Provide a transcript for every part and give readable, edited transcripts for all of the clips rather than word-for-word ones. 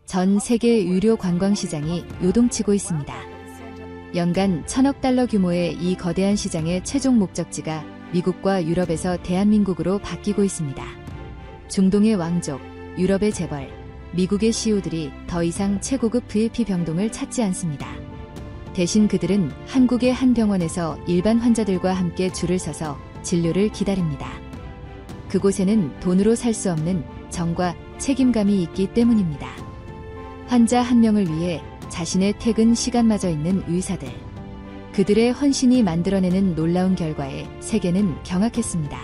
전 세계 유료 관광시장이 요동치고 있습니다. 연간 1,000억 달러 규모의 이 거대한 시장의 최종 목적지가 미국과 유럽에서 대한민국으로 바뀌고 있습니다. 중동의 왕족, 유럽의 재벌, 미국의 CEO들이 더 이상 최고급 VIP 병동을 찾지 않습니다. 대신 그들은 한국의 한 병원에서 일반 환자들과 함께 줄을 서서 진료를 기다립니다. 그곳에는 돈으로 살 수 없는 정과 책임감이 있기 때문입니다. 환자 한 명을 위해 자신의 퇴근 시간마저 있는 의사들. 그들의 헌신이 만들어내는 놀라운 결과에 세계는 경악했습니다.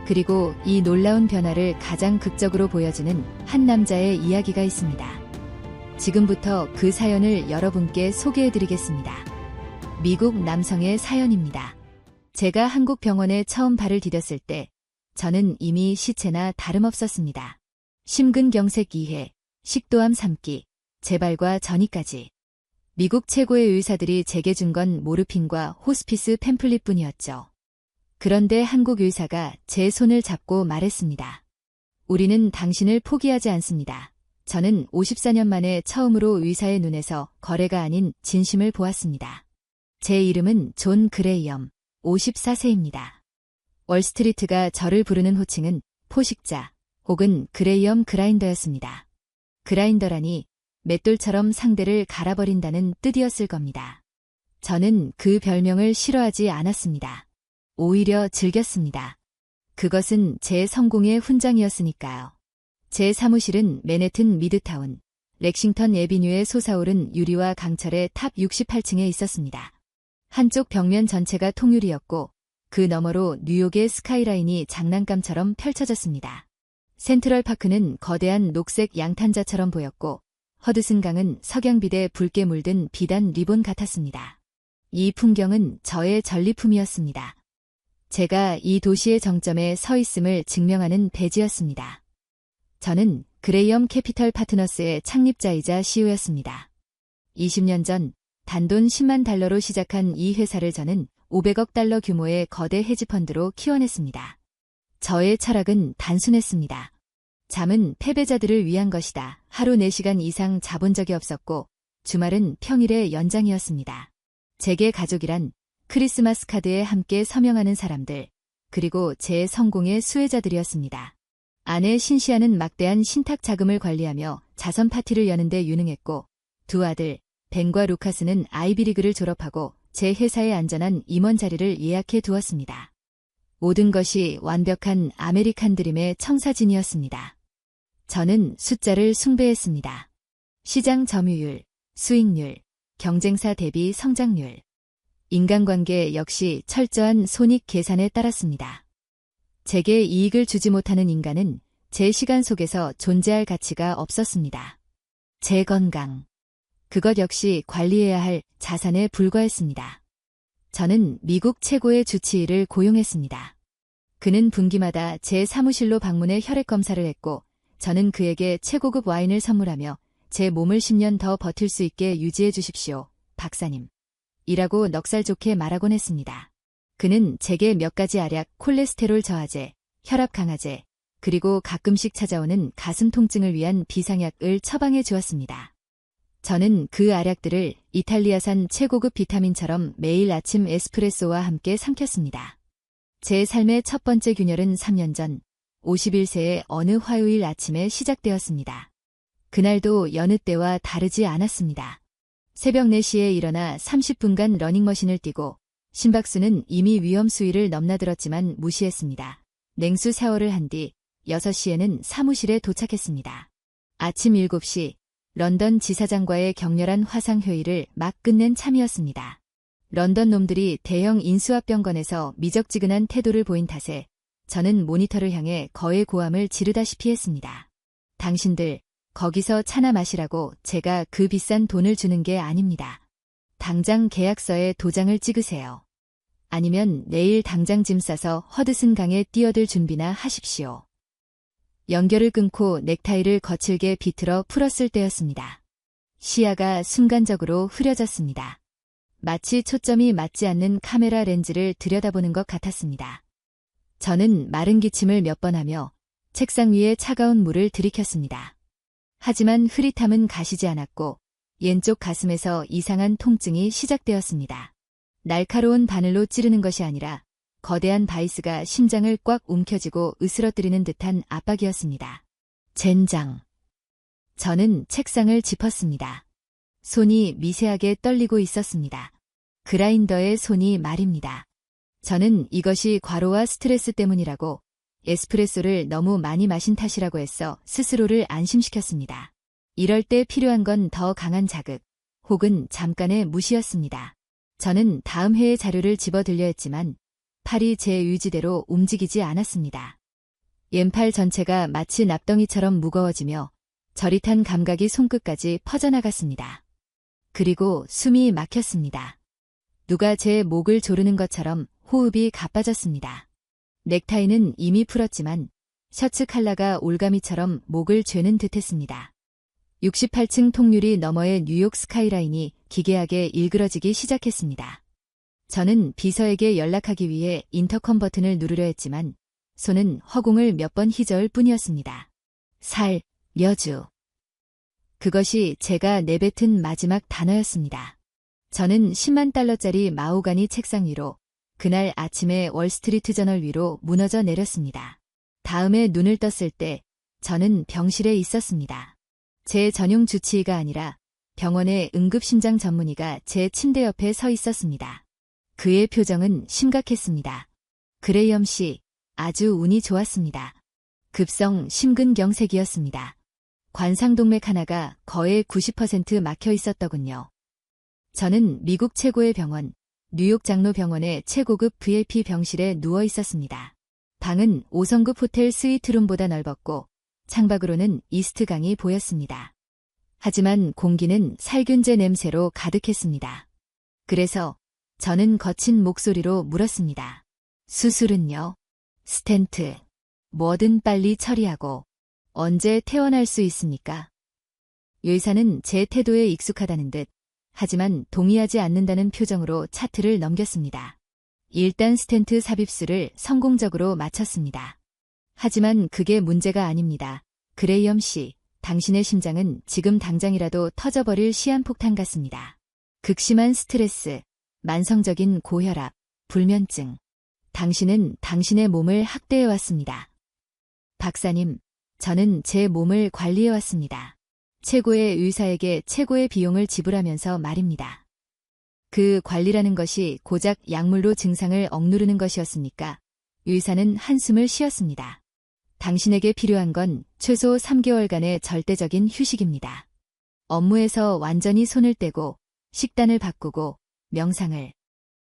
그리고 이 놀라운 변화를 가장 극적으로 보여주는 한 남자의 이야기가 있습니다. 지금부터 그 사연을 여러분께 소개해드리겠습니다. 미국 남성의 사연입니다. 제가 한국 병원에 처음 발을 디뎠을 때 저는 이미 시체나 다름없었습니다. 심근경색 2회, 식도암 3기, 재발과 전이까지. 미국 최고의 의사들이 제게 준 건 모르핀과 호스피스 팸플릿뿐이었죠. 그런데 한국 의사가 제 손을 잡고 말했습니다. 우리는 당신을 포기하지 않습니다. 저는 54년 만에 처음으로 의사의 눈에서 거래가 아닌 진심을 보았습니다. 제 이름은 존 그레이엄, 54세입니다. 월스트리트가 저를 부르는 호칭은 포식자 혹은 그레이엄 그라인더였습니다. 그라인더라니 맷돌처럼 상대를 갈아버린다는 뜻이었을 겁니다. 저는 그 별명을 싫어하지 않았습니다. 오히려 즐겼습니다. 그것은 제 성공의 훈장이었으니까요. 제 사무실은 맨해튼 미드타운, 렉싱턴 애비뉴에 솟아오른 유리와 강철의 탑 68층에 있었습니다. 한쪽 벽면 전체가 통유리였고 그 너머로 뉴욕의 스카이라인이 장난감처럼 펼쳐졌습니다. 센트럴파크는 거대한 녹색 양탄자처럼 보였고 허드슨강은 석양빛에 붉게 물든 비단 리본 같았습니다. 이 풍경은 저의 전리품이었습니다. 제가 이 도시의 정점에 서 있음을 증명하는 배지였습니다. 저는 그레이엄 캐피털 파트너스의 창립자이자 CEO였습니다. 20년 전 단돈 10만 달러로 시작한 이 회사를 저는 500억 달러 규모의 거대 헤지펀드로 키워냈습니다. 저의 철학은 단순했습니다. 잠은 패배자들을 위한 것이다. 하루 4시간 이상 자본 적이 없었고 주말은 평일의 연장이었습니다. 제게 가족이란 크리스마스 카드에 함께 서명하는 사람들, 그리고 제 성공의 수혜자들이었습니다. 아내 신시아는 막대한 신탁 자금을 관리하며 자선 파티를 여는 데 유능했고 두 아들 벤과 루카스는 아이비리그를 졸업하고 제 회사의 안전한 임원 자리를 예약해 두었습니다. 모든 것이 완벽한 아메리칸 드림의 청사진이었습니다. 저는 숫자를 숭배했습니다. 시장 점유율, 수익률, 경쟁사 대비 성장률. 인간관계 역시 철저한 손익 계산에 따랐습니다. 제게 이익을 주지 못하는 인간은 제 시간 속에서 존재할 가치가 없었습니다. 제 건강. 그것 역시 관리해야 할 자산에 불과했습니다. 저는 미국 최고의 주치의를 고용했습니다. 그는 분기마다 제 사무실로 방문해 혈액 검사를 했고 저는 그에게 최고급 와인을 선물하며 제 몸을 10년 더 버틸 수 있게 유지해 주십시오, 박사님. 이라고 넉살 좋게 말하곤 했습니다. 그는 제게 몇 가지 알약, 콜레스테롤 저하제, 혈압 강화제, 그리고 가끔씩 찾아오는 가슴 통증을 위한 비상약을 처방해 주었습니다. 저는 그 알약들을 이탈리아산 최고급 비타민처럼 매일 아침 에스프레소와 함께 삼켰습니다. 제 삶의 첫 번째 균열은 3년 전 51세의 어느 화요일 아침에 시작되었습니다. 그날도 여느 때와 다르지 않았습니다. 새벽 4시에 일어나 30분간 러닝머신을 뛰고 심박수는 이미 위험 수위를 넘나들었지만 무시했습니다. 냉수 샤워를 한 뒤 6시에는 사무실에 도착했습니다. 아침 7시 런던 지사장과의 격렬한 화상회의를 막 끝낸 참이었습니다. 런던 놈들이 대형 인수합병건에서 미적지근한 태도를 보인 탓에 저는 모니터를 향해 거의 고함을 지르다시피 했습니다. 당신들 거기서 차나 마시라고 제가 그 비싼 돈을 주는 게 아닙니다. 당장 계약서에 도장을 찍으세요. 아니면 내일 당장 짐 싸서 허드슨 강에 뛰어들 준비나 하십시오. 연결을 끊고 넥타이를 거칠게 비틀어 풀었을 때였습니다. 시야가 순간적으로 흐려졌습니다. 마치 초점이 맞지 않는 카메라 렌즈를 들여다보는 것 같았습니다. 저는 마른 기침을 몇 번 하며 책상 위에 차가운 물을 들이켰습니다. 하지만 흐릿함은 가시지 않았고 왼쪽 가슴에서 이상한 통증이 시작되었습니다. 날카로운 바늘로 찌르는 것이 아니라 거대한 바이스가 심장을 꽉 움켜쥐고 으스러뜨리는 듯한 압박이었습니다. 젠장. 저는 책상을 짚었습니다. 손이 미세하게 떨리고 있었습니다. 그라인더의 손이 말입니다. 저는 이것이 과로와 스트레스 때문이라고, 에스프레소를 너무 많이 마신 탓이라고 했어 스스로를 안심시켰습니다. 이럴 때 필요한 건 더 강한 자극, 혹은 잠깐의 무시였습니다. 저는 다음 회의 자료를 집어들려 했지만 팔이 제 의지대로 움직이지 않았습니다. 왼팔 전체가 마치 납덩이처럼 무거워지며 저릿한 감각이 손끝까지 퍼져나갔습니다. 그리고 숨이 막혔습니다. 누가 제 목을 조르는 것처럼 호흡이 가빠졌습니다. 넥타이는 이미 풀었지만 셔츠 칼라가 올가미처럼 목을 죄는 듯했습니다. 68층 통유리 너머의 뉴욕 스카이라인이 기괴하게 일그러지기 시작했습니다. 저는 비서에게 연락하기 위해 인터컴 버튼을 누르려 했지만 손은 허공을 몇 번 휘저을 뿐이었습니다. 살려주. 그것이 제가 내뱉은 마지막 단어였습니다. 저는 10만 달러짜리 마호가니 책상 위로, 그날 아침에 월스트리트 저널 위로 무너져 내렸습니다. 다음에 눈을 떴을 때 저는 병실에 있었습니다. 제 전용 주치의가 아니라 병원의 응급심장 전문의가 제 침대 옆에 서 있었습니다. 그의 표정은 심각했습니다. 그레이엄 씨, 아주 운이 좋았습니다. 급성 심근경색이었습니다. 관상동맥 하나가 거의 90% 막혀 있었더군요. 저는 미국 최고의 병원, 뉴욕 장로병원의 최고급 VIP 병실에 누워 있었습니다. 방은 5성급 호텔 스위트룸보다 넓었고 창밖으로는 이스트강이 보였습니다. 하지만 공기는 살균제 냄새로 가득했습니다. 그래서 저는 거친 목소리로 물었습니다. 수술은요? 스텐트. 뭐든 빨리 처리하고. 언제 퇴원할 수 있습니까? 의사는 제 태도에 익숙하다는 듯, 하지만 동의하지 않는다는 표정으로 차트를 넘겼습니다. 일단 스텐트 삽입술을 성공적으로 마쳤습니다. 하지만 그게 문제가 아닙니다. 그레이엄 씨, 당신의 심장은 지금 당장이라도 터져버릴 시한폭탄 같습니다. 극심한 스트레스, 만성적인 고혈압, 불면증. 당신은 당신의 몸을 학대해왔습니다. 박사님, 저는 제 몸을 관리해왔습니다. 최고의 의사에게 최고의 비용을 지불하면서 말입니다. 그 관리라는 것이 고작 약물로 증상을 억누르는 것이었습니까? 의사는 한숨을 쉬었습니다. 당신에게 필요한 건 최소 3개월간의 절대적인 휴식입니다. 업무에서 완전히 손을 떼고 식단을 바꾸고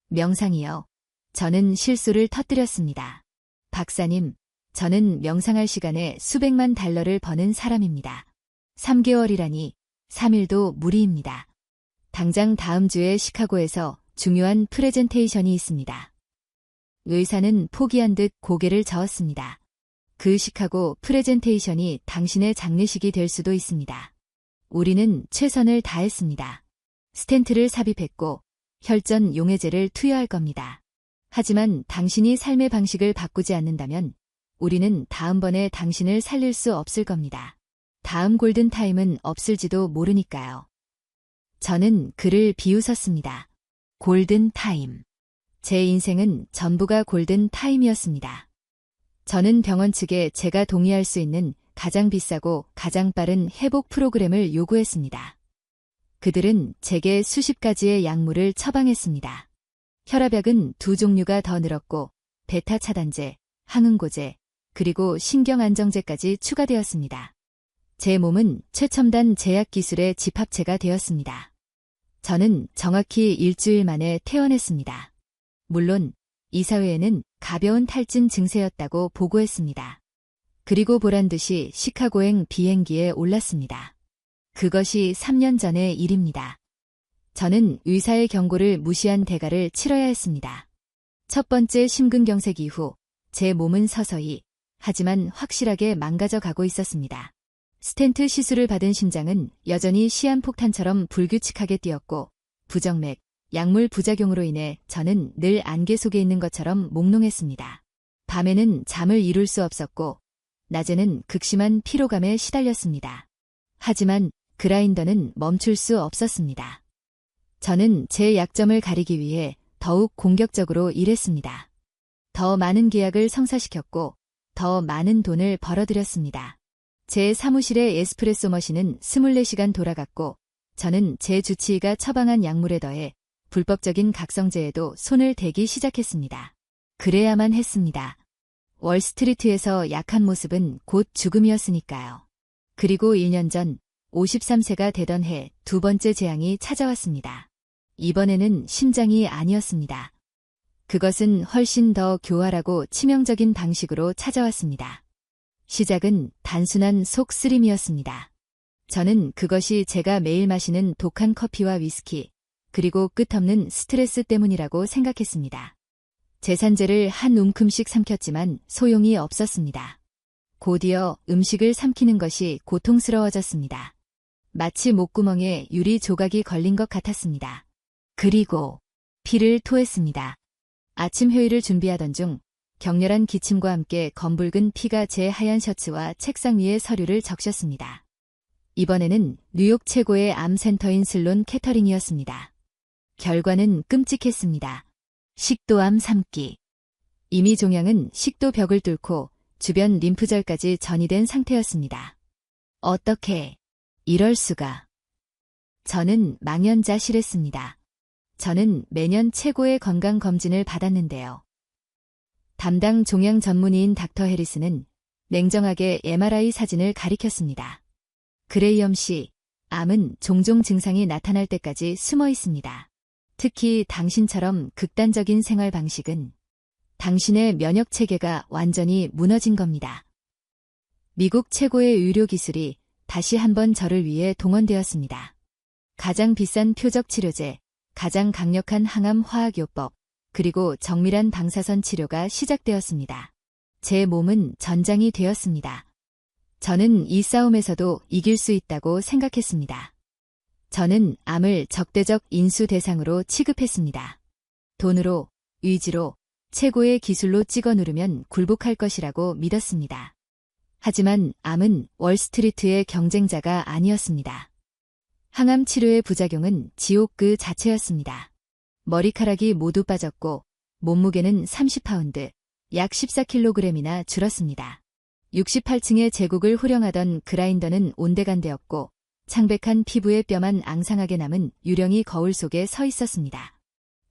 명상이요. 저는 실수를 터뜨렸습니다. 박사님, 저는 명상할 시간에 수백만 달러를 버는 사람입니다. 3개월이라니 3일도 무리입니다. 당장 다음 주에 시카고에서 중요한 프레젠테이션이 있습니다. 의사는 포기한 듯 고개를 저었습니다. 그 시카고 프레젠테이션이 당신의 장례식이 될 수도 있습니다. 우리는 최선을 다했습니다. 스텐트를 삽입했고 혈전 용해제를 투여할 겁니다. 하지만 당신이 삶의 방식을 바꾸지 않는다면 우리는 다음번에 당신을 살릴 수 없을 겁니다. 다음 골든타임은 없을지도 모르니까요. 저는 그를 비웃었습니다. 골든타임. 제 인생은 전부가 골든타임이었습니다. 저는 병원 측에 제가 동의할 수 있는 가장 비싸고 가장 빠른 회복 프로그램을 요구했습니다. 그들은 제게 수십 가지의 약물을 처방했습니다. 혈압약은 2종류가 더 늘었고 베타 차단제, 항응고제, 그리고 신경안정제까지 추가되었습니다. 제 몸은 최첨단 제약 기술의 집합체가 되었습니다. 저는 정확히 일주일 만에 퇴원했습니다. 물론 이사회에는 가벼운 탈진 증세였다고 보고했습니다. 그리고 보란듯이 시카고행 비행기에 올랐습니다. 그것이 3년 전의 일입니다. 저는 의사의 경고를 무시한 대가를 치러야 했습니다. 첫 번째 심근경색 이후 제 몸은 서서히, 하지만 확실하게 망가져 가고 있었습니다. 스텐트 시술을 받은 심장은 여전히 시한폭탄처럼 불규칙하게 뛰었고 부정맥, 약물 부작용으로 인해 저는 늘 안개 속에 있는 것처럼 몽롱했습니다. 밤에는 잠을 이룰 수 없었고 낮에는 극심한 피로감에 시달렸습니다. 하지만 그라인더는 멈출 수 없었습니다. 저는 제 약점을 가리기 위해 더욱 공격적으로 일했습니다. 더 많은 계약을 성사시켰고 더 많은 돈을 벌어들였습니다. 제 사무실의 에스프레소 머신은 24시간 돌아갔고 저는 제 주치의가 처방한 약물에 더해 불법적인 각성제에도 손을 대기 시작했습니다. 그래야만 했습니다. 월스트리트에서 약한 모습은 곧 죽음이었으니까요. 그리고 1년 전 53세가 되던 해 두 번째 재앙이 찾아왔습니다. 이번에는 심장이 아니었습니다. 그것은 훨씬 더 교활하고 치명적인 방식으로 찾아왔습니다. 시작은 단순한 속 쓰림이었습니다. 저는 그것이 제가 매일 마시는 독한 커피와 위스키, 그리고 끝없는 스트레스 때문이라고 생각했습니다. 제산제를 한 움큼씩 삼켰지만 소용이 없었습니다. 곧이어 음식을 삼키는 것이 고통스러워졌습니다. 마치 목구멍에 유리 조각이 걸린 것 같았습니다. 그리고 피를 토했습니다. 아침 회의를 준비하던 중 격렬한 기침과 함께 검붉은 피가 제 하얀 셔츠와 책상 위에 서류를 적셨습니다. 이번에는 뉴욕 최고의 암센터인 슬론 캐터링이었습니다. 결과는 끔찍했습니다. 식도암 3기. 이미 종양은 식도벽을 뚫고 주변 림프절까지 전이된 상태였습니다. 어떻게 이럴 수가. 저는 망연자실했습니다. 저는 매년 최고의 건강검진을 받았는데요. 담당 종양 전문의인 닥터 해리스는 냉정하게 MRI 사진을 가리켰습니다. 그레이엄 씨, 암은 종종 증상이 나타날 때까지 숨어 있습니다. 특히 당신처럼 극단적인 생활 방식은 당신의 면역 체계가 완전히 무너진 겁니다. 미국 최고의 의료 기술이 다시 한번 저를 위해 동원되었습니다. 가장 비싼 표적 치료제, 가장 강력한 항암 화학요법, 그리고 정밀한 방사선 치료가 시작되었습니다. 제 몸은 전장이 되었습니다. 저는 이 싸움에서도 이길 수 있다고 생각했습니다. 저는 암을 적대적 인수 대상으로 취급했습니다. 돈으로, 의지로, 최고의 기술로 찍어 누르면 굴복할 것이라고 믿었습니다. 하지만 암은 월스트리트의 경쟁자가 아니었습니다. 항암 치료의 부작용은 지옥 그 자체였습니다. 머리카락이 모두 빠졌고 몸무게는 30파운드, 약 14kg이나 줄었습니다. 68층의 제국을 호령하던 그라인더는 온데간데였고 창백한 피부의 뼈만 앙상하게 남은 유령이 거울 속에 서 있었습니다.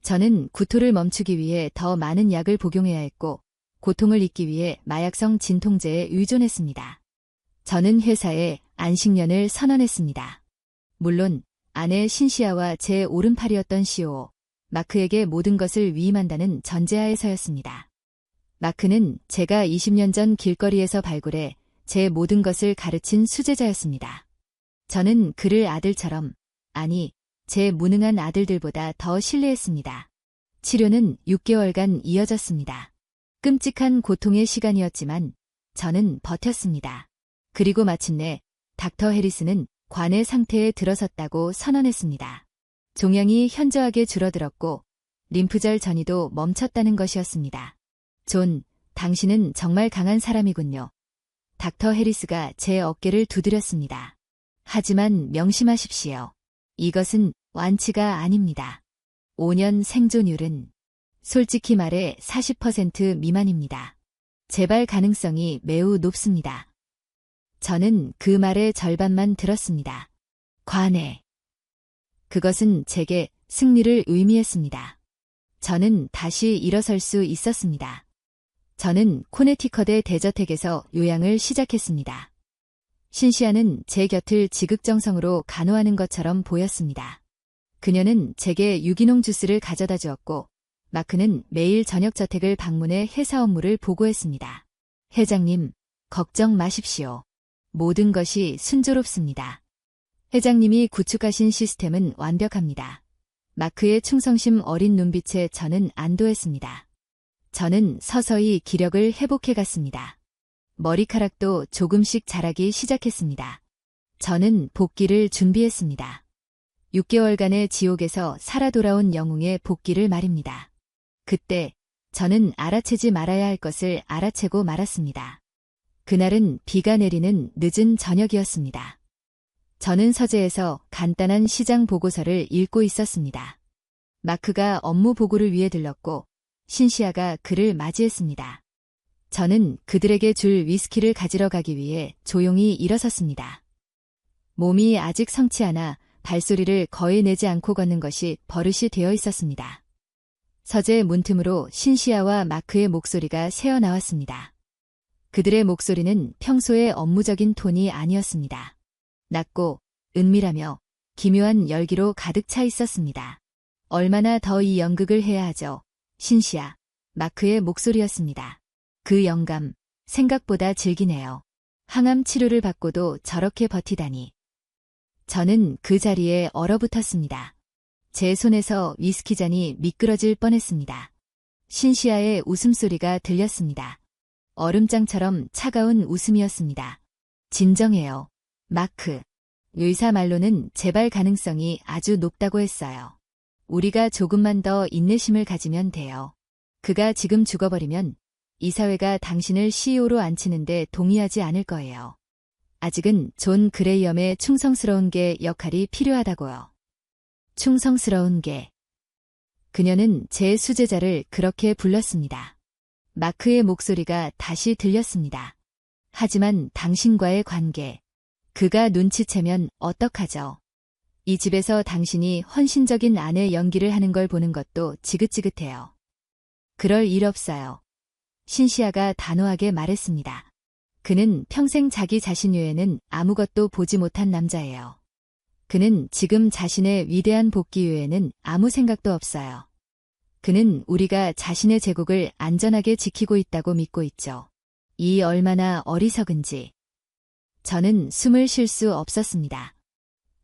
저는 구토를 멈추기 위해 더 많은 약을 복용해야 했고 고통을 잊기 위해 마약성 진통제에 의존했습니다. 저는 회사에 안식년을 선언했습니다. 물론 아내 신시아와 제 오른팔이었던 COO 마크에게 모든 것을 위임한다는 전제하에서였습니다. 마크는 제가 20년 전 길거리에서 발굴해 제 모든 것을 가르친 수제자였습니다. 저는 그를 아들처럼, 아니, 제 무능한 아들들보다 더 신뢰했습니다. 치료는 6개월간 이어졌습니다. 끔찍한 고통의 시간이었지만 저는 버텼습니다. 그리고 마침내 닥터 해리스는 관의 상태에 들어섰다고 선언했습니다. 종양이 현저하게 줄어들었고 림프절 전이도 멈췄다는 것이었습니다. 존, 당신은 정말 강한 사람이군요. 닥터 해리스가 제 어깨를 두드렸습니다. 하지만 명심하십시오. 이것은 완치가 아닙니다. 5년 생존율은 솔직히 말해 40% 미만입니다. 재발 가능성이 매우 높습니다. 저는 그 말의 절반만 들었습니다. 관해. 그것은 제게 승리를 의미했습니다. 저는 다시 일어설 수 있었습니다. 저는 코네티컷의 대저택에서 요양을 시작했습니다. 신시아는 제 곁을 지극정성으로 간호하는 것처럼 보였습니다. 그녀는 제게 유기농 주스를 가져다 주었고 마크는 매일 저녁 저택을 방문해 회사 업무를 보고했습니다. 회장님, 걱정 마십시오. 모든 것이 순조롭습니다. 회장님이 구축하신 시스템은 완벽합니다. 마크의 충성심 어린 눈빛에 저는 안도했습니다. 저는 서서히 기력을 회복해 갔습니다. 머리카락도 조금씩 자라기 시작했습니다. 저는 복귀를 준비했습니다. 6개월간의 지옥에서 살아 돌아온 영웅의 복귀를 말입니다. 그때 저는 알아채지 말아야 할 것을 알아채고 말았습니다. 그날은 비가 내리는 늦은 저녁이었습니다. 저는 서재에서 간단한 시장 보고서를 읽고 있었습니다. 마크가 업무 보고를 위해 들렀고 신시아가 그를 맞이했습니다. 저는 그들에게 줄 위스키를 가지러 가기 위해 조용히 일어섰습니다. 몸이 아직 성치 않아 발소리를 거의 내지 않고 걷는 것이 버릇이 되어 있었습니다. 서재 문틈으로 신시아와 마크의 목소리가 새어나왔습니다. 그들의 목소리는 평소의 업무적인 톤이 아니었습니다. 낮고 은밀하며 기묘한 열기로 가득 차 있었습니다. 얼마나 더 이 연극을 해야 하죠? 신시아, 마크의 목소리였습니다. 그 영감, 생각보다 질기네요. 항암 치료를 받고도 저렇게 버티다니. 저는 그 자리에 얼어붙었습니다. 제 손에서 위스키 잔이 미끄러질 뻔했습니다. 신시아의 웃음소리가 들렸습니다. 얼음장처럼 차가운 웃음이었습니다. 진정해요, 마크. 의사 말로는 재발 가능성이 아주 높다고 했어요. 우리가 조금만 더 인내심을 가지면 돼요. 그가 지금 죽어버리면 이 사회가 당신을 CEO로 앉히는데 동의하지 않을 거예요. 아직은 존 그레이엄의 충성스러운 게 역할이 필요하다고요. 충성스러운 게. 그녀는 제 수제자를 그렇게 불렀습니다. 마크의 목소리가 다시 들렸습니다. 하지만 당신과의 관계. 그가 눈치채면 어떡하죠? 이 집에서 당신이 헌신적인 아내 연기를 하는 걸 보는 것도 지긋지긋해요. 그럴 일 없어요. 신시아가 단호하게 말했습니다. 그는 평생 자기 자신 외에는 아무것도 보지 못한 남자예요. 그는 지금 자신의 위대한 복귀 외에는 아무 생각도 없어요. 그는 우리가 자신의 제국을 안전하게 지키고 있다고 믿고 있죠. 이 얼마나 어리석은지. 저는 숨을 쉴 수 없었습니다.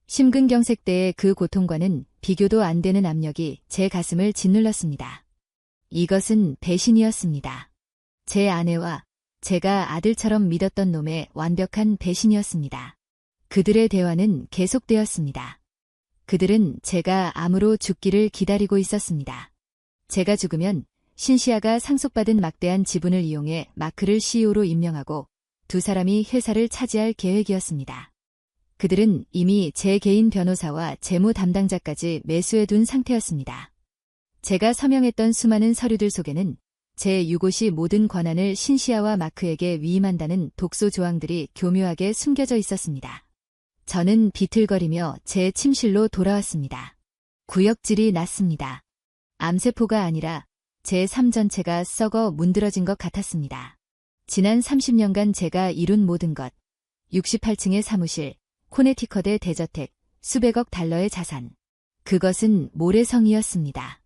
심근경색 때의 그 고통과는 비교도 안 되는 압력이 제 가슴을 짓눌렀습니다. 이것은 배신이었습니다. 제 아내와 제가 아들처럼 믿었던 놈의 완벽한 배신이었습니다. 그들의 대화는 계속되었습니다. 그들은 제가 암으로 죽기를 기다리고 있었습니다. 제가 죽으면 신시아가 상속받은 막대한 지분을 이용해 마크를 CEO로 임명하고 두 사람이 회사를 차지할 계획이었습니다. 그들은 이미 제 개인 변호사와 재무 담당자까지 매수해둔 상태였습니다. 제가 서명했던 수많은 서류들 속에는 제 유고시 모든 권한을 신시아와 마크에게 위임한다는 독소 조항들이 교묘하게 숨겨져 있었습니다. 저는 비틀거리며 제 침실로 돌아왔습니다. 구역질이 났습니다. 암세포가 아니라 제 삶 전체가 썩어 문드러진 것 같았습니다. 지난 30년간 제가 이룬 모든 것, 68층의 사무실, 코네티컷의 대저택, 수백억 달러의 자산. 그것은 모래성이었습니다.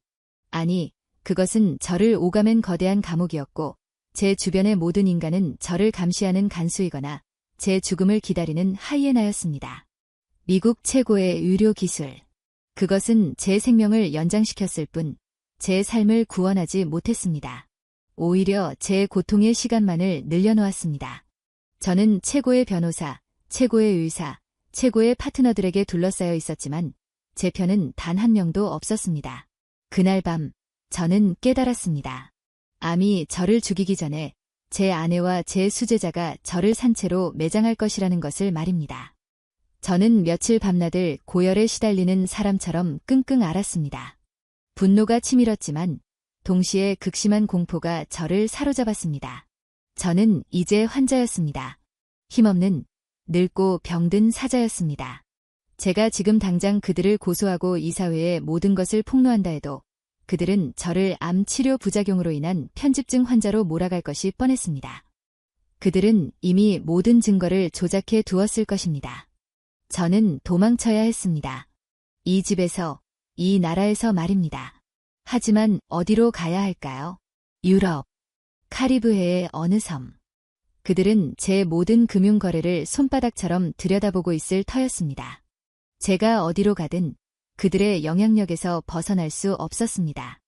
아니, 그것은 저를 오가맨 거대한 감옥이었고 제 주변의 모든 인간은 저를 감시하는 간수이거나 제 죽음을 기다리는 하이에나였습니다. 미국 최고의 의료 기술. 그것은 제 생명을 연장시켰을 뿐 제 삶을 구원하지 못했습니다. 오히려 제 고통의 시간만을 늘려놓았습니다. 저는 최고의 변호사, 최고의 의사, 최고의 파트너들에게 둘러싸여 있었지만 제 편은 단 한 명도 없었습니다. 그날 밤 저는 깨달았습니다. 암이 저를 죽이기 전에 제 아내와 제 수제자가 저를 산채로 매장할 것이라는 것을 말입니다. 저는 며칠 밤낮을 고열에 시달리는 사람처럼 끙끙 앓았습니다. 분노가 치밀었지만 동시에 극심한 공포가 저를 사로잡았습니다. 저는 이제 환자였습니다. 힘없는, 늙고 병든 사자였습니다. 제가 지금 당장 그들을 고소하고 이 사회의 모든 것을 폭로한다 해도 그들은 저를 암 치료 부작용으로 인한 편집증 환자로 몰아갈 것이 뻔했습니다. 그들은 이미 모든 증거를 조작해 두었을 것입니다. 저는 도망쳐야 했습니다. 이 집에서, 이 나라에서 말입니다. 하지만 어디로 가야 할까요? 유럽, 카리브해의 어느 섬. 그들은 제 모든 금융 거래를 손바닥처럼 들여다보고 있을 터였습니다. 제가 어디로 가든 그들의 영향력에서 벗어날 수 없었습니다.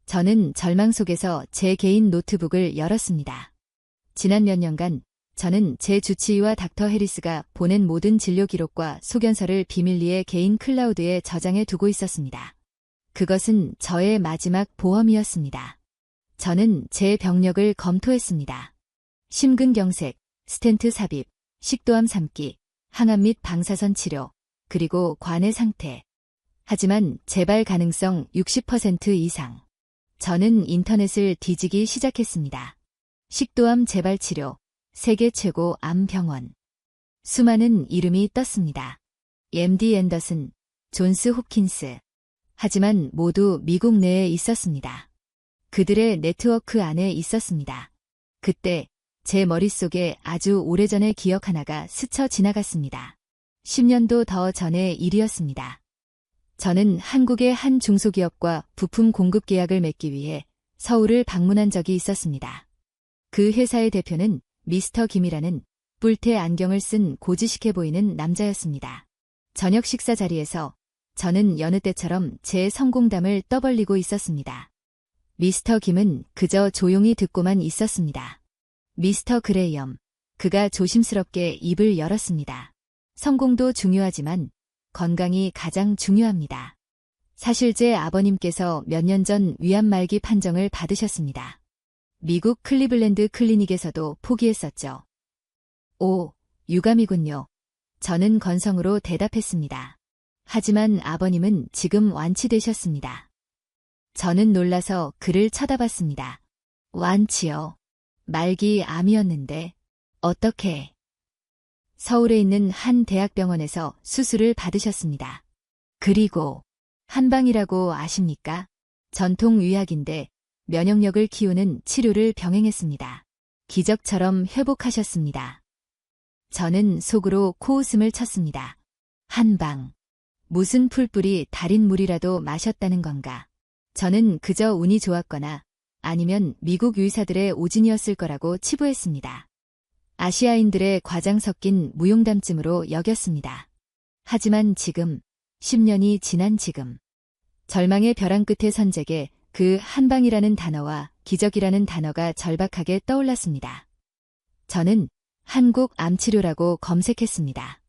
저는 절망 속에서 제 개인 노트북을 열었습니다. 지난 몇 년간 저는 제 주치의와 닥터 해리스가 보낸 모든 진료 기록과 소견서를 비밀리에 개인 클라우드에 저장해 두고 있었습니다. 그것은 저의 마지막 보험이었습니다. 저는 제 병력을 검토했습니다. 심근경색, 스텐트 삽입, 식도암 3기, 항암 및 방사선 치료, 그리고 관의 상태. 하지만 재발 가능성 60% 이상. 저는 인터넷을 뒤지기 시작했습니다. 식도암 재발 치료, 세계 최고 암 병원. 수많은 이름이 떴습니다. MD 앤더슨, 존스 홉킨스. 하지만 모두 미국 내에 있었습니다. 그들의 네트워크 안에 있었습니다. 그때 제 머릿속에 아주 오래전의 기억 하나가 스쳐 지나갔습니다. 10년도 더 전의 일이었습니다. 저는 한국의 한 중소기업과 부품 공급 계약을 맺기 위해 서울을 방문한 적이 있었습니다. 그 회사의 대표는 미스터 김이라는 뿔테 안경을 쓴 고지식해 보이는 남자였습니다. 저녁 식사 자리에서 저는 여느 때처럼 제 성공담을 떠벌리고 있었습니다. 미스터 김은 그저 조용히 듣고만 있었습니다. 미스터 그레이엄, 그가 조심스럽게 입을 열었습니다. 성공도 중요하지만 건강이 가장 중요합니다. 사실 제 아버님께서 몇 년 전 위암 말기 판정을 받으셨습니다. 미국 클리블랜드 클리닉에서도 포기했었죠. 오, 유감이군요. 저는 건성으로 대답했습니다. 하지만 아버님은 지금 완치되셨습니다. 저는 놀라서 그를 쳐다봤습니다. 완치요. 말기 암이었는데 어떻게? 서울에 있는 한 대학병원에서 수술을 받으셨습니다. 그리고 한방이라고 아십니까? 전통 의학인데 면역력을 키우는 치료를 병행했습니다. 기적처럼 회복하셨습니다. 저는 속으로 코웃음을 쳤습니다. 한방. 무슨 풀뿌리 달인 물이라도 마셨다는 건가? 저는 그저 운이 좋았거나 아니면 미국 의사들의 오진이었을 거라고 치부했습니다. 아시아인들의 과장 섞인 무용담쯤으로 여겼습니다. 하지만 지금, 10년이 지난 지금, 절망의 벼랑 끝의 선택에 그 한방이라는 단어와 기적이라는 단어가 절박하게 떠올랐습니다. 저는 한국 암치료라고 검색했습니다.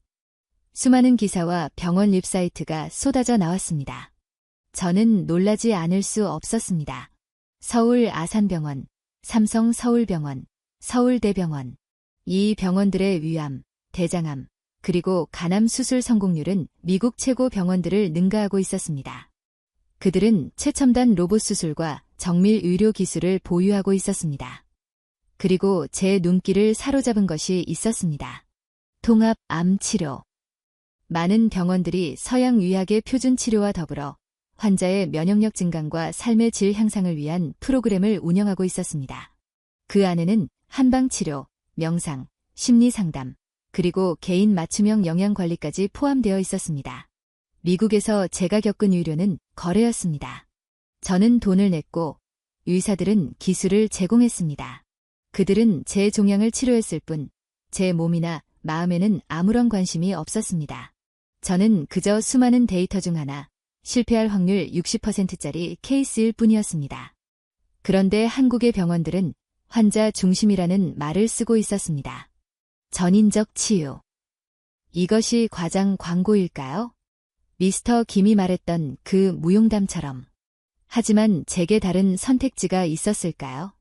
수많은 기사와 병원 웹사이트가 쏟아져 나왔습니다. 저는 놀라지 않을 수 없었습니다. 서울 아산병원, 삼성 서울병원, 서울대병원. 이 병원들의 위암, 대장암, 그리고 간암 수술 성공률은 미국 최고 병원들을 능가하고 있었습니다. 그들은 최첨단 로봇 수술과 정밀 의료 기술을 보유하고 있었습니다. 그리고 제 눈길을 사로잡은 것이 있었습니다. 통합 암 치료. 많은 병원들이 서양 의학의 표준 치료와 더불어 환자의 면역력 증강과 삶의 질 향상을 위한 프로그램을 운영하고 있었습니다. 그 안에는 한방치료, 명상, 심리상담, 그리고 개인 맞춤형 영양관리까지 포함되어 있었습니다. 미국에서 제가 겪은 의료는 거래였습니다. 저는 돈을 냈고 의사들은 기술을 제공했습니다. 그들은 제 종양을 치료했을 뿐 제 몸이나 마음에는 아무런 관심이 없었습니다. 저는 그저 수많은 데이터 중 하나, 실패할 확률 60%짜리 케이스일 뿐이었습니다. 그런데 한국의 병원들은 환자 중심이라는 말을 쓰고 있었습니다. 전인적 치유. 이것이 과장 광고일까요? 미스터 김이 말했던 그 무용담처럼. 하지만 제게 다른 선택지가 있었을까요?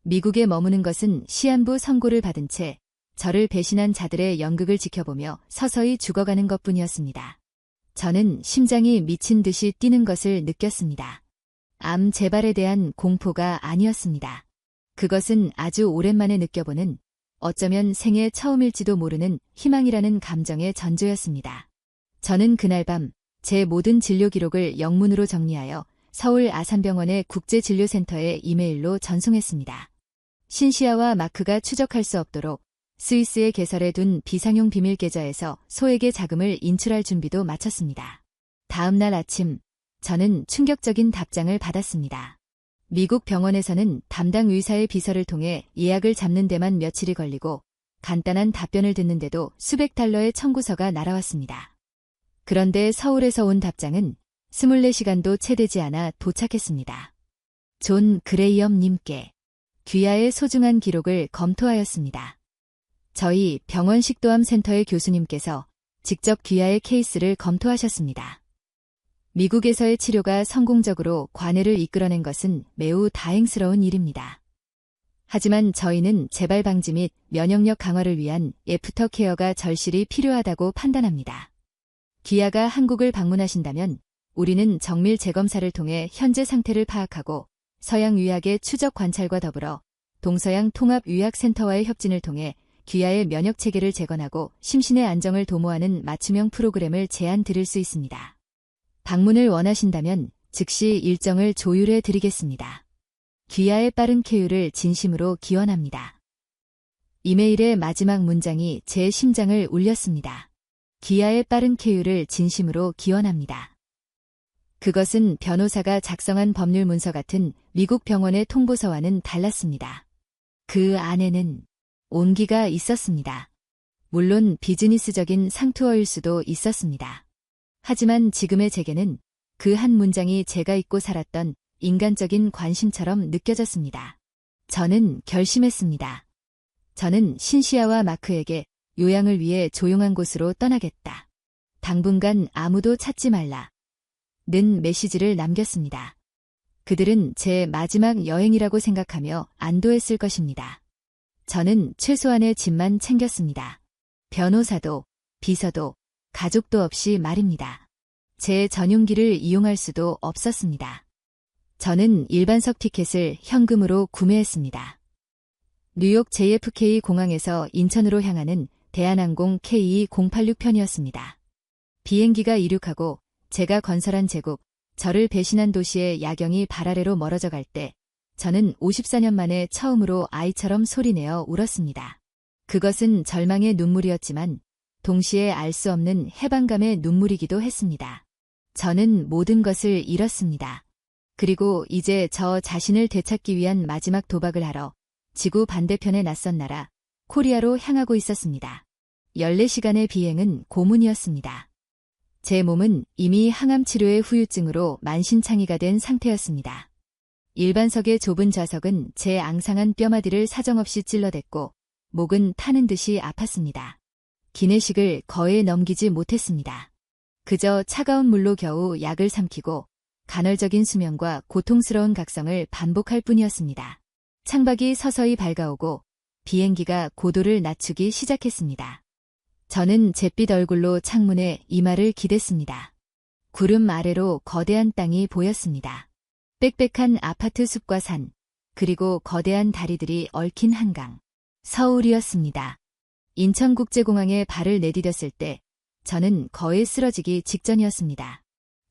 미국에 머무는 것은 시한부 선고를 받은 채 저를 배신한 자들의 연극을 지켜보며 서서히 죽어가는 것뿐이었습니다. 저는 심장이 미친 듯이 뛰는 것을 느꼈습니다. 암 재발에 대한 공포가 아니었습니다. 그것은 아주 오랜만에 느껴보는, 어쩌면 생애 처음일지도 모르는 희망이라는 감정의 전조였습니다. 저는 그날 밤 제 모든 진료 기록을 영문으로 정리하여 서울 아산병원의 국제진료센터에 이메일로 전송했습니다. 신시아와 마크가 추적할 수 없도록 스위스에 개설해 둔 비상용 비밀 계좌에서 소액의 자금을 인출할 준비도 마쳤습니다. 다음 날 아침, 저는 충격적인 답장을 받았습니다. 미국 병원에서는 담당 의사의 비서를 통해 예약을 잡는 데만 며칠이 걸리고 간단한 답변을 듣는데도 수백 달러의 청구서가 날아왔습니다. 그런데 서울에서 온 답장은 24시간도 채 되지 않아 도착했습니다. 존 그레이엄 님께 귀하의 소중한 기록을 검토하였습니다. 저희 병원 식도암 센터의 교수님께서 직접 귀하의 케이스를 검토하셨습니다. 미국에서의 치료가 성공적으로 관해를 이끌어낸 것은 매우 다행스러운 일입니다. 하지만 저희는 재발 방지 및 면역력 강화를 위한 애프터 케어가 절실히 필요하다고 판단합니다. 귀하가 한국을 방문하신다면 우리는 정밀 재검사를 통해 현재 상태를 파악하고 서양 의학의 추적 관찰과 더불어 동서양 통합 의학센터와의 협진을 통해 귀하의 면역 체계를 재건하고 심신의 안정을 도모하는 맞춤형 프로그램을 제안 드릴 수 있습니다. 방문을 원하신다면 즉시 일정을 조율해 드리겠습니다. 귀하의 빠른 쾌유를 진심으로 기원합니다. 이메일의 마지막 문장이 제 심장을 울렸습니다. 귀하의 빠른 쾌유를 진심으로 기원합니다. 그것은 변호사가 작성한 법률 문서 같은 미국 병원의 통보서와는 달랐습니다. 그 안에는 온기가 있었습니다. 물론 비즈니스적인 상투어일 수도 있었습니다. 하지만 지금의 제게는 그 한 문장이 제가 잊고 살았던 인간적인 관심처럼 느껴졌습니다. 저는 결심했습니다. 저는 신시아와 마크에게 요양을 위해 조용한 곳으로 떠나겠다. 당분간 아무도 찾지 말라. 는 메시지를 남겼습니다. 그들은 제 마지막 여행이라고 생각하며 안도했을 것입니다. 저는 최소한의 짐만 챙겼습니다. 변호사도, 비서도, 가족도 없이 말입니다. 제 전용기를 이용할 수도 없었습니다. 저는 일반석 티켓을 현금으로 구매했습니다. 뉴욕 JFK 공항에서 인천으로 향하는 대한항공 KE086편이었습니다. 비행기가 이륙하고 제가 건설한 제국, 저를 배신한 도시의 야경이 발 아래로 멀어져 갈 때 저는 54년 만에 처음으로 아이처럼 소리내어 울었습니다. 그것은 절망의 눈물이었지만 동시에 알 수 없는 해방감의 눈물이기도 했습니다. 저는 모든 것을 잃었습니다. 그리고 이제 저 자신을 되찾기 위한 마지막 도박을 하러 지구 반대편의 낯선 나라, 코리아로 향하고 있었습니다. 14시간의 비행은 고문이었습니다. 제 몸은 이미 항암 치료의 후유증으로 만신창이가 된 상태였습니다. 일반석의 좁은 좌석은 제 앙상한 뼈마디를 사정없이 찔러댔고 목은 타는 듯이 아팠습니다. 기내식을 거의 넘기지 못했습니다. 그저 차가운 물로 겨우 약을 삼키고 간헐적인 수면과 고통스러운 각성을 반복할 뿐이었습니다. 창밖이 서서히 밝아오고 비행기가 고도를 낮추기 시작했습니다. 저는 잿빛 얼굴로 창문에 이마를 기댔습니다. 구름 아래로 거대한 땅이 보였습니다. 빽빽한 아파트 숲과 산, 그리고 거대한 다리들이 얽힌 한강. 서울이었습니다. 인천국제공항에 발을 내디뎠을 때 저는 거의 쓰러지기 직전이었습니다.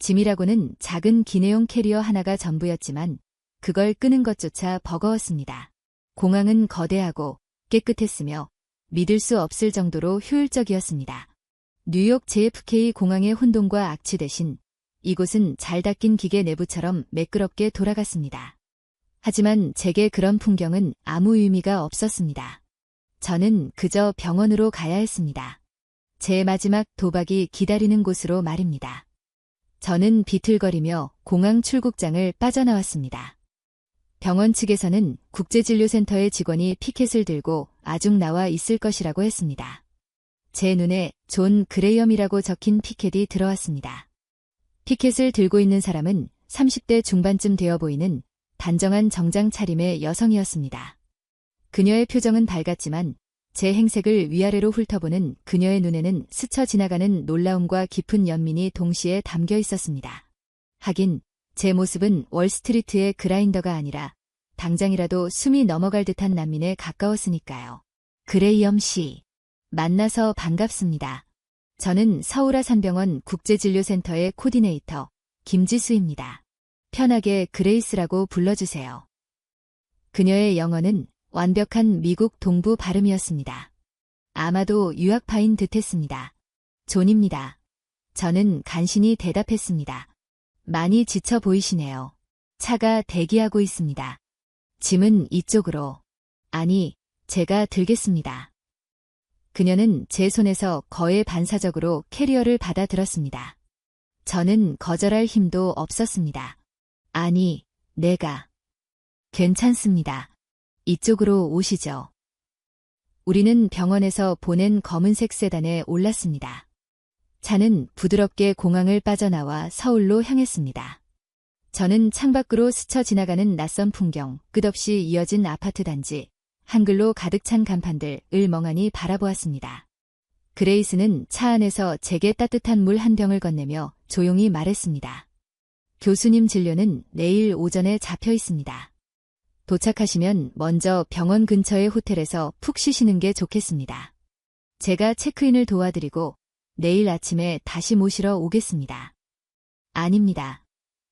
짐이라고는 작은 기내용 캐리어 하나가 전부였지만 그걸 끄는 것조차 버거웠습니다. 공항은 거대하고 깨끗했으며 믿을 수 없을 정도로 효율적이었습니다. 뉴욕 JFK 공항의 혼돈과 악취 대신 이곳은 잘 닦인 기계 내부처럼 매끄럽게 돌아갔습니다. 하지만 제게 그런 풍경은 아무 의미가 없었습니다. 저는 그저 병원으로 가야 했습니다. 제 마지막 도박이 기다리는 곳으로 말입니다. 저는 비틀거리며 공항 출국장을 빠져나왔습니다. 병원 측에서는 국제진료센터의 직원이 피켓을 들고 아중 나와 있을 것이라고 했습니다. 제 눈에 존 그레이엄이라고 적힌 피켓이 들어왔습니다. 피켓을 들고 있는 사람은 30대 중반쯤 되어 보이는 단정한 정장 차림의 여성이었습니다. 그녀의 표정은 밝았지만 제 행색을 위아래로 훑어보는 그녀의 눈에는 스쳐 지나가는 놀라움과 깊은 연민이 동시에 담겨 있었습니다. 하긴 제 모습은 월스트리트의 그라인더가 아니라 당장이라도 숨이 넘어갈 듯한 난민에 가까웠으니까요. 그레이엄 씨, 만나서 반갑습니다. 저는 서울아산병원 국제진료센터의 코디네이터 김지수입니다. 편하게 그레이스라고 불러주세요. 그녀의 영어는 완벽한 미국 동부 발음이었습니다. 아마도 유학파인 듯했습니다. 존입니다. 저는 간신히 대답했습니다. 많이 지쳐 보이시네요. 차가 대기하고 있습니다. 짐은 이쪽으로. 아니, 제가 들겠습니다. 그녀는 제 손에서 거의 반사적으로 캐리어를 받아 들었습니다. 저는 거절할 힘도 없었습니다. 아니, 내가. 괜찮습니다. 이쪽으로 오시죠. 우리는 병원에서 보낸 검은색 세단에 올랐습니다. 차는 부드럽게 공항을 빠져나와 서울로 향했습니다. 저는 창밖으로 스쳐 지나가는 낯선 풍경, 끝없이 이어진 아파트 단지, 한글로 가득 찬 간판들을 멍하니 바라보았습니다. 그레이스는 차 안에서 제게 따뜻한 물 한 병을 건네며 조용히 말했습니다. 교수님 진료는 내일 오전에 잡혀 있습니다. 도착하시면 먼저 병원 근처의 호텔에서 푹 쉬시는 게 좋겠습니다. 제가 체크인을 도와드리고 내일 아침에 다시 모시러 오겠습니다. 아닙니다.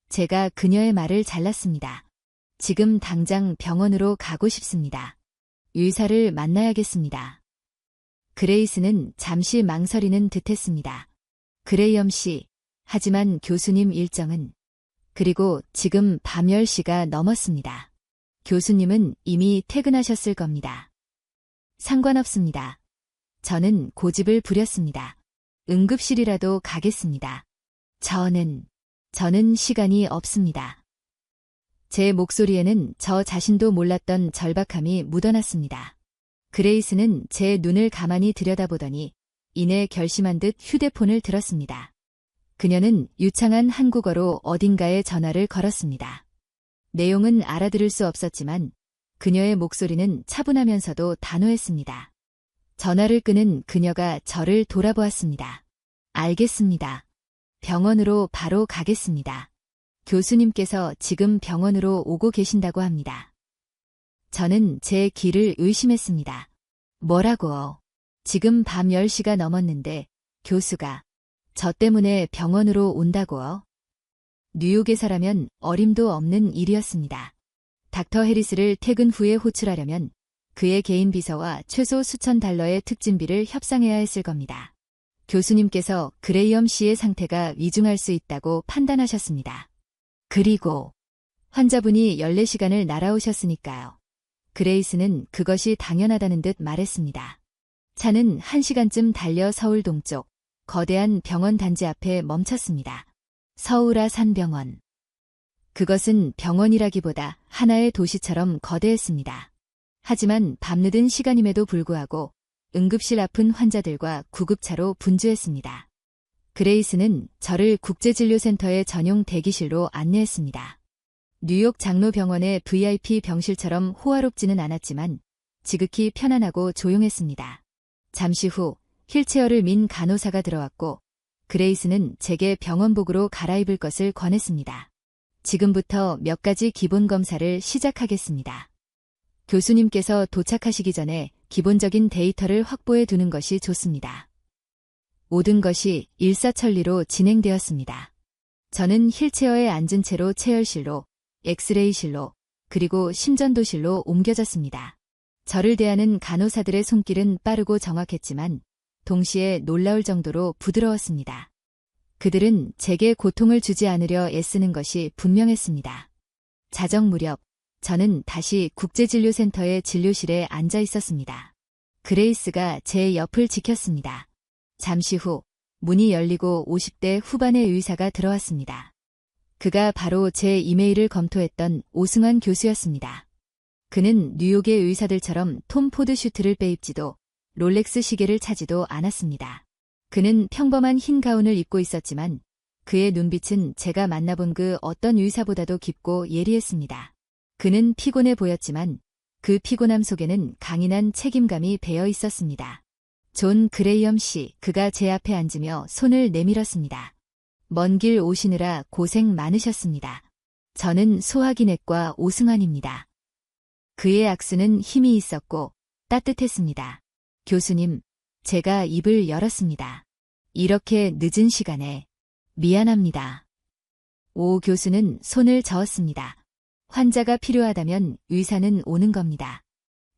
제가 그녀의 말을 잘랐습니다. 지금 당장 병원으로 가고 싶습니다. 의사를 만나야겠습니다. 그레이스는 잠시 망설이는 듯했습니다. 그레이엄 씨, 하지만 교수님 일정은... 그리고 지금 밤 10시가 넘었습니다. 교수님은 이미 퇴근하셨을 겁니다. 상관없습니다. 저는 고집을 부렸습니다. 응급실이라도 가겠습니다. 저는 시간이 없습니다. 제 목소리에는 저 자신도 몰랐던 절박함이 묻어났습니다. 그레이스는 제 눈을 가만히 들여다보더니 이내 결심한 듯 휴대폰을 들었습니다. 그녀는 유창한 한국어로 어딘가에 전화를 걸었습니다. 내용은 알아들을 수 없었지만 그녀의 목소리는 차분하면서도 단호했습니다. 전화를 끄는 그녀가 저를 돌아보았습니다. 알겠습니다. 병원으로 바로 가겠습니다. 교수님께서 지금 병원으로 오고 계신다고 합니다. 저는 제 귀를 의심했습니다. 뭐라고요? 지금 밤 10시가 넘었는데 교수가 저 때문에 병원으로 온다고요? 뉴욕에서라면 어림도 없는 일이었습니다. 닥터 해리스를 퇴근 후에 호출하려면 그의 개인 비서와 최소 수천 달러의 특진비를 협상해야 했을 겁니다. 교수님께서 그레이엄 씨의 상태가 위중할 수 있다고 판단하셨습니다. 그리고 환자분이 14시간을 날아오셨으니까요. 그레이스는 그것이 당연하다는 듯 말했습니다. 차는 1시간쯤 달려 서울 동쪽 거대한 병원 단지 앞에 멈췄습니다. 서울아산병원. 그것은 병원이라기보다 하나의 도시처럼 거대했습니다. 하지만 밤늦은 시간임에도 불구하고 응급실 아픈 환자들과 구급차로 분주했습니다. 그레이스는 저를 국제진료센터의 전용 대기실로 안내했습니다. 뉴욕 장로병원의 VIP 병실처럼 호화롭지는 않았지만 지극히 편안하고 조용했습니다. 잠시 후 휠체어를 민 간호사가 들어왔고 그레이스는 제게 병원복으로 갈아입을 것을 권했습니다. 지금부터 몇 가지 기본 검사를 시작하겠습니다. 교수님께서 도착하시기 전에 기본적인 데이터를 확보해 두는 것이 좋습니다. 모든 것이 일사천리로 진행되었습니다. 저는 휠체어에 앉은 채로 체열실로, 엑스레이실로, 그리고 심전도실로 옮겨졌습니다. 저를 대하는 간호사들의 손길은 빠르고 정확했지만 동시에 놀라울 정도로 부드러웠습니다. 그들은 제게 고통을 주지 않으려 애쓰는 것이 분명했습니다. 자정 무렵, 저는 다시 국제진료센터의 진료실에 앉아 있었습니다. 그레이스가 제 옆을 지켰습니다. 잠시 후 문이 열리고 50대 후반의 의사가 들어왔습니다. 그가 바로 제 이메일을 검토했던 오승환 교수였습니다. 그는 뉴욕의 의사들처럼 톰 포드 슈트를 빼입지도 롤렉스 시계를 차지도 않았습니다. 그는 평범한 흰 가운을 입고 있었지만 그의 눈빛은 제가 만나본 그 어떤 의사보다도 깊고 예리했습니다. 그는 피곤해 보였지만 그 피곤함 속에는 강인한 책임감이 배어 있었습니다. 존 그레이엄 씨, 그가 제 앞에 앉으며 손을 내밀었습니다. 먼 길 오시느라 고생 많으셨습니다. 저는 소화기내과 오승환입니다. 그의 악수는 힘이 있었고 따뜻했습니다. 교수님, 제가 입을 열었습니다. 이렇게 늦은 시간에 미안합니다. 오 교수는 손을 저었습니다. 환자가 필요하다면 의사는 오는 겁니다.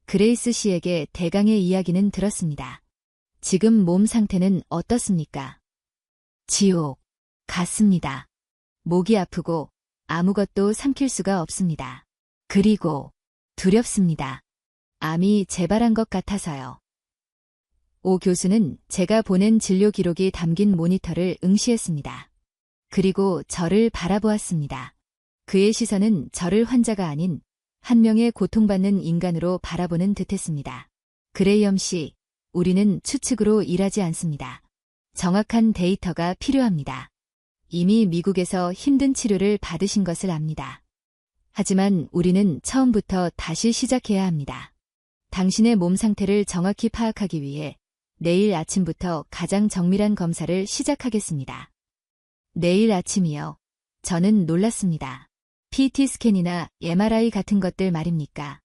그레이스 씨에게 대강의 이야기는 들었습니다. 지금 몸 상태는 어떻습니까? 지옥 같습니다. 목이 아프고 아무것도 삼킬 수가 없습니다. 그리고 두렵습니다. 암이 재발한 것 같아서요. 오 교수는 제가 보낸 진료 기록이 담긴 모니터를 응시했습니다. 그리고 저를 바라보았습니다. 그의 시선은 저를 환자가 아닌 한 명의 고통받는 인간으로 바라보는 듯했습니다. 그레이엄 씨, 우리는 추측으로 일하지 않습니다. 정확한 데이터가 필요합니다. 이미 미국에서 힘든 치료를 받으신 것을 압니다. 하지만 우리는 처음부터 다시 시작해야 합니다. 당신의 몸 상태를 정확히 파악하기 위해 내일 아침부터 가장 정밀한 검사를 시작하겠습니다. 내일 아침이요. 저는 놀랐습니다. PT 스캔이나 MRI 같은 것들 말입니까?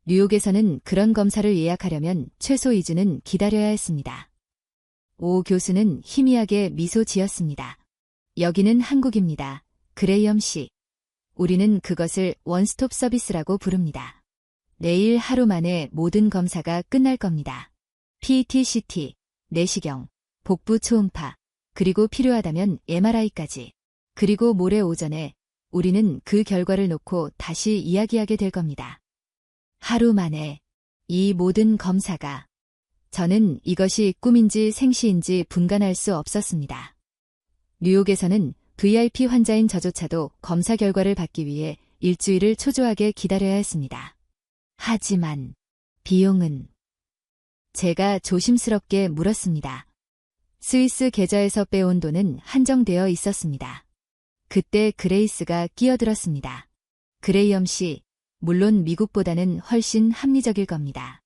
뉴욕에서는 그런 검사를 예약하려면 최소 2주는 기다려야 했습니다. 오 교수는 희미하게 미소 지었습니다. 여기는 한국입니다. 그레이엄 씨. 우리는 그것을 원스톱 서비스라고 부릅니다. 내일 하루 만에 모든 검사가 끝날 겁니다. PET, CT, 내시경, 복부 초음파, 그리고 필요하다면 MRI까지. 그리고 모레 오전에 우리는 그 결과를 놓고 다시 이야기하게 될 겁니다. 하루 만에 이 모든 검사가. 저는 이것이 꿈인지 생시인지 분간할 수 없었습니다. 뉴욕에서는 VIP 환자인 저조차도 검사 결과를 받기 위해 일주일을 초조하게 기다려야 했습니다. 하지만 비용은? 제가 조심스럽게 물었습니다. 스위스 계좌에서 빼온 돈은 한정되어 있었습니다. 그때 그레이스가 끼어들었습니다. 그레이엄 씨, 물론 미국보다는 훨씬 합리적일 겁니다.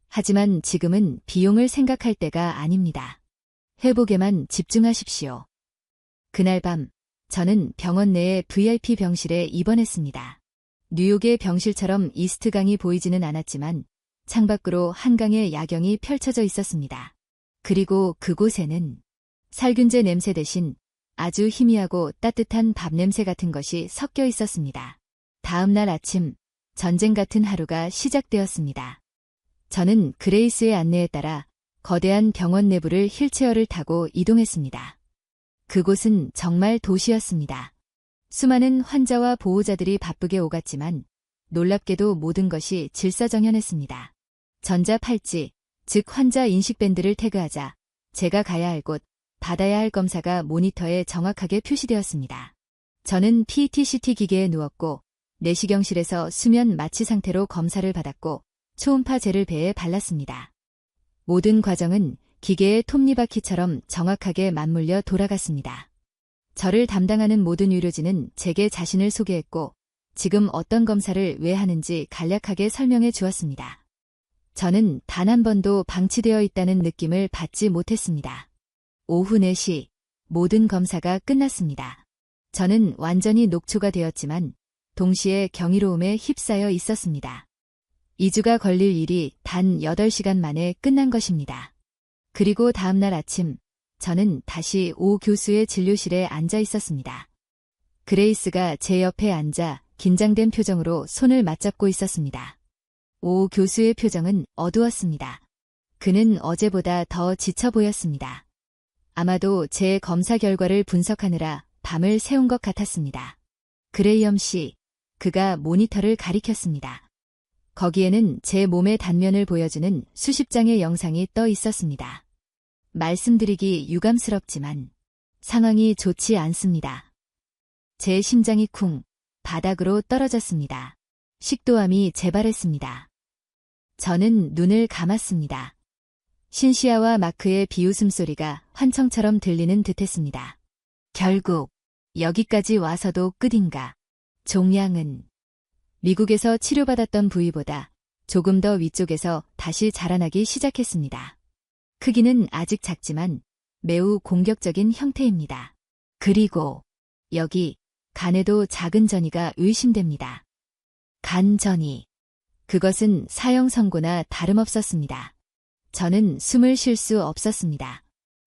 하지만 지금은 비용을 생각할 때가 아닙니다. 회복에만 집중하십시오. 그날 밤, 저는 병원 내의 VIP 병실에 입원했습니다. 뉴욕의 병실처럼 이스트강이 보이지는 않았지만 창밖으로 한강의 야경이 펼쳐져 있었습니다. 그리고 그곳에는 살균제 냄새 대신 아주 희미하고 따뜻한 밥 냄새 같은 것이 섞여 있었습니다. 다음 날 아침, 전쟁 같은 하루가 시작되었습니다. 저는 그레이스의 안내에 따라 거대한 병원 내부를 휠체어를 타고 이동했습니다. 그곳은 정말 도시였습니다. 수많은 환자와 보호자들이 바쁘게 오갔지만 놀랍게도 모든 것이 질서정연했습니다. 전자팔찌, 즉 환자 인식밴드를 태그하자 제가 가야 할 곳, 받아야 할 검사가 모니터에 정확하게 표시되었습니다. 저는 PET-CT 기계에 누웠고 내시경실에서 수면 마취 상태로 검사를 받았고 초음파 젤을 배에 발랐습니다. 모든 과정은 기계의 톱니바퀴처럼 정확하게 맞물려 돌아갔습니다. 저를 담당하는 모든 의료진은 제게 자신을 소개했고 지금 어떤 검사를 왜 하는지 간략하게 설명해 주었습니다. 저는 단 한 번도 방치되어 있다는 느낌을 받지 못했습니다. 오후 4시, 모든 검사가 끝났습니다. 저는 완전히 녹초가 되었지만 동시에 경이로움에 휩싸여 있었습니다. 2주가 걸릴 일이 단 8시간 만에 끝난 것입니다. 그리고 다음날 아침, 저는 다시 오 교수의 진료실에 앉아 있었습니다. 그레이스가 제 옆에 앉아 긴장된 표정으로 손을 맞잡고 있었습니다. 오 교수의 표정은 어두웠습니다. 그는 어제보다 더 지쳐 보였습니다. 아마도 제 검사 결과를 분석하느라 밤을 새운 것 같았습니다. 그레이엄 씨, 그가 모니터를 가리켰습니다. 거기에는 제 몸의 단면을 보여주는 수십 장의 영상이 떠 있었습니다. 말씀드리기 유감스럽지만 상황이 좋지 않습니다. 제 심장이 쿵 바닥으로 떨어졌습니다. 식도암이 재발했습니다. 저는 눈을 감았습니다. 신시아와 마크의 비웃음소리가 환청처럼 들리는 듯했습니다. 결국 여기까지 와서도 끝인가. 종양은 미국에서 치료받았던 부위보다 조금 더 위쪽에서 다시 자라나기 시작했습니다. 크기는 아직 작지만 매우 공격적인 형태입니다. 그리고 여기 간에도 작은 전이가 의심됩니다. 간전이. 그것은 사형 선고나 다름없었습니다. 저는 숨을 쉴 수 없었습니다.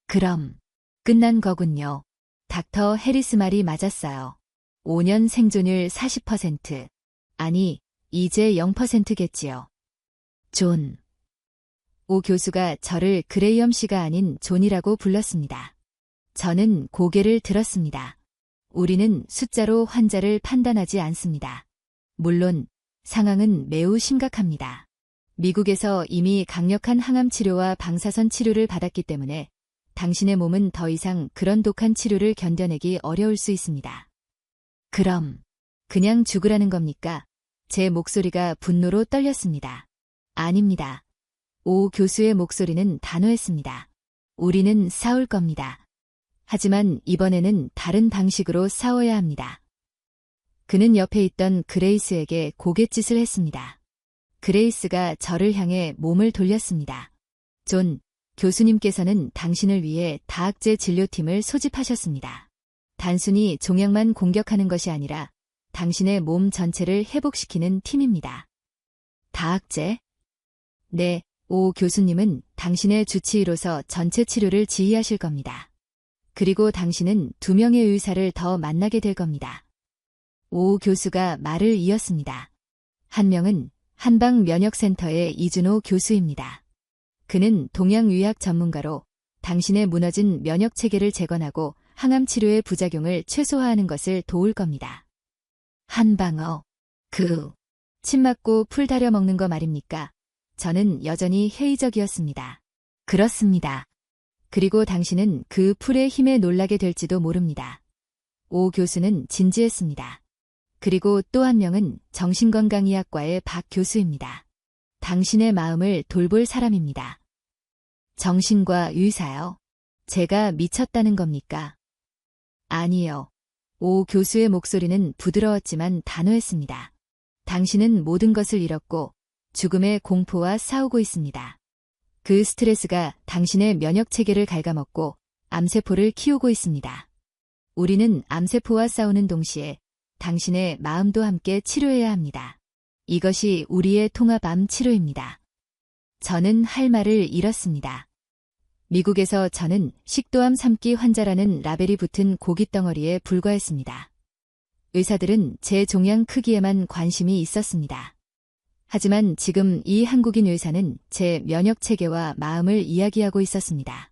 그럼 끝난 거군요. 닥터 해리스 말이 맞았어요. 5년 생존율 40%. 아니, 이제 0%겠지요. 존. 오 교수가 저를 그레이엄 씨가 아닌 존이라고 불렀습니다. 저는 고개를 들었습니다. 우리는 숫자로 환자를 판단하지 않습니다. 물론 상황은 매우 심각합니다. 미국에서 이미 강력한 항암 치료와 방사선 치료를 받았기 때문에 당신의 몸은 더 이상 그런 독한 치료를 견뎌내기 어려울 수 있습니다. 그럼 그냥 죽으라는 겁니까? 제 목소리가 분노로 떨렸습니다. 아닙니다. 오 교수의 목소리는 단호했습니다. 우리는 싸울 겁니다. 하지만 이번에는 다른 방식으로 싸워야 합니다. 그는 옆에 있던 그레이스에게 고갯짓을 했습니다. 그레이스가 저를 향해 몸을 돌렸습니다. 존, 교수님께서는 당신을 위해 다학제 진료팀을 소집하셨습니다. 단순히 종양만 공격하는 것이 아니라 당신의 몸 전체를 회복시키는 팀입니다. 다학제? 네, 오 교수님은 당신의 주치의로서 전체 치료를 지휘하실 겁니다. 그리고 당신은 2명의 의사를 더 만나게 될 겁니다. 오 교수가 말을 이었습니다. 한 명은 한방면역센터의 이준호 교수입니다. 그는 동양의학 전문가로 당신의 무너진 면역체계를 재건하고 항암 치료의 부작용을 최소화하는 것을 도울 겁니다. 한방어. 침 맞고 풀 다려 먹는 거 말입니까? 저는 여전히 회의적이었습니다. 그렇습니다. 그리고 당신은 그 풀의 힘에 놀라게 될지도 모릅니다. 오 교수는 진지했습니다. 그리고 또 한 명은 정신건강의학과의 박 교수입니다. 당신의 마음을 돌볼 사람입니다. 정신과 의사요? 제가 미쳤다는 겁니까? 아니요. 오 교수의 목소리는 부드러웠지만 단호했습니다. 당신은 모든 것을 잃었고 죽음의 공포와 싸우고 있습니다. 그 스트레스가 당신의 면역체계를 갉아먹고 암세포를 키우고 있습니다. 우리는 암세포와 싸우는 동시에 당신의 마음도 함께 치료해야 합니다. 이것이 우리의 통합암 치료입니다. 저는 할 말을 잃었습니다. 미국에서 저는 식도암 3기 환자라는 라벨이 붙은 고깃덩어리에 불과했습니다. 의사들은 제 종양 크기에만 관심이 있었습니다. 하지만 지금 이 한국인 의사는 제 면역체계와 마음을 이야기하고 있었습니다.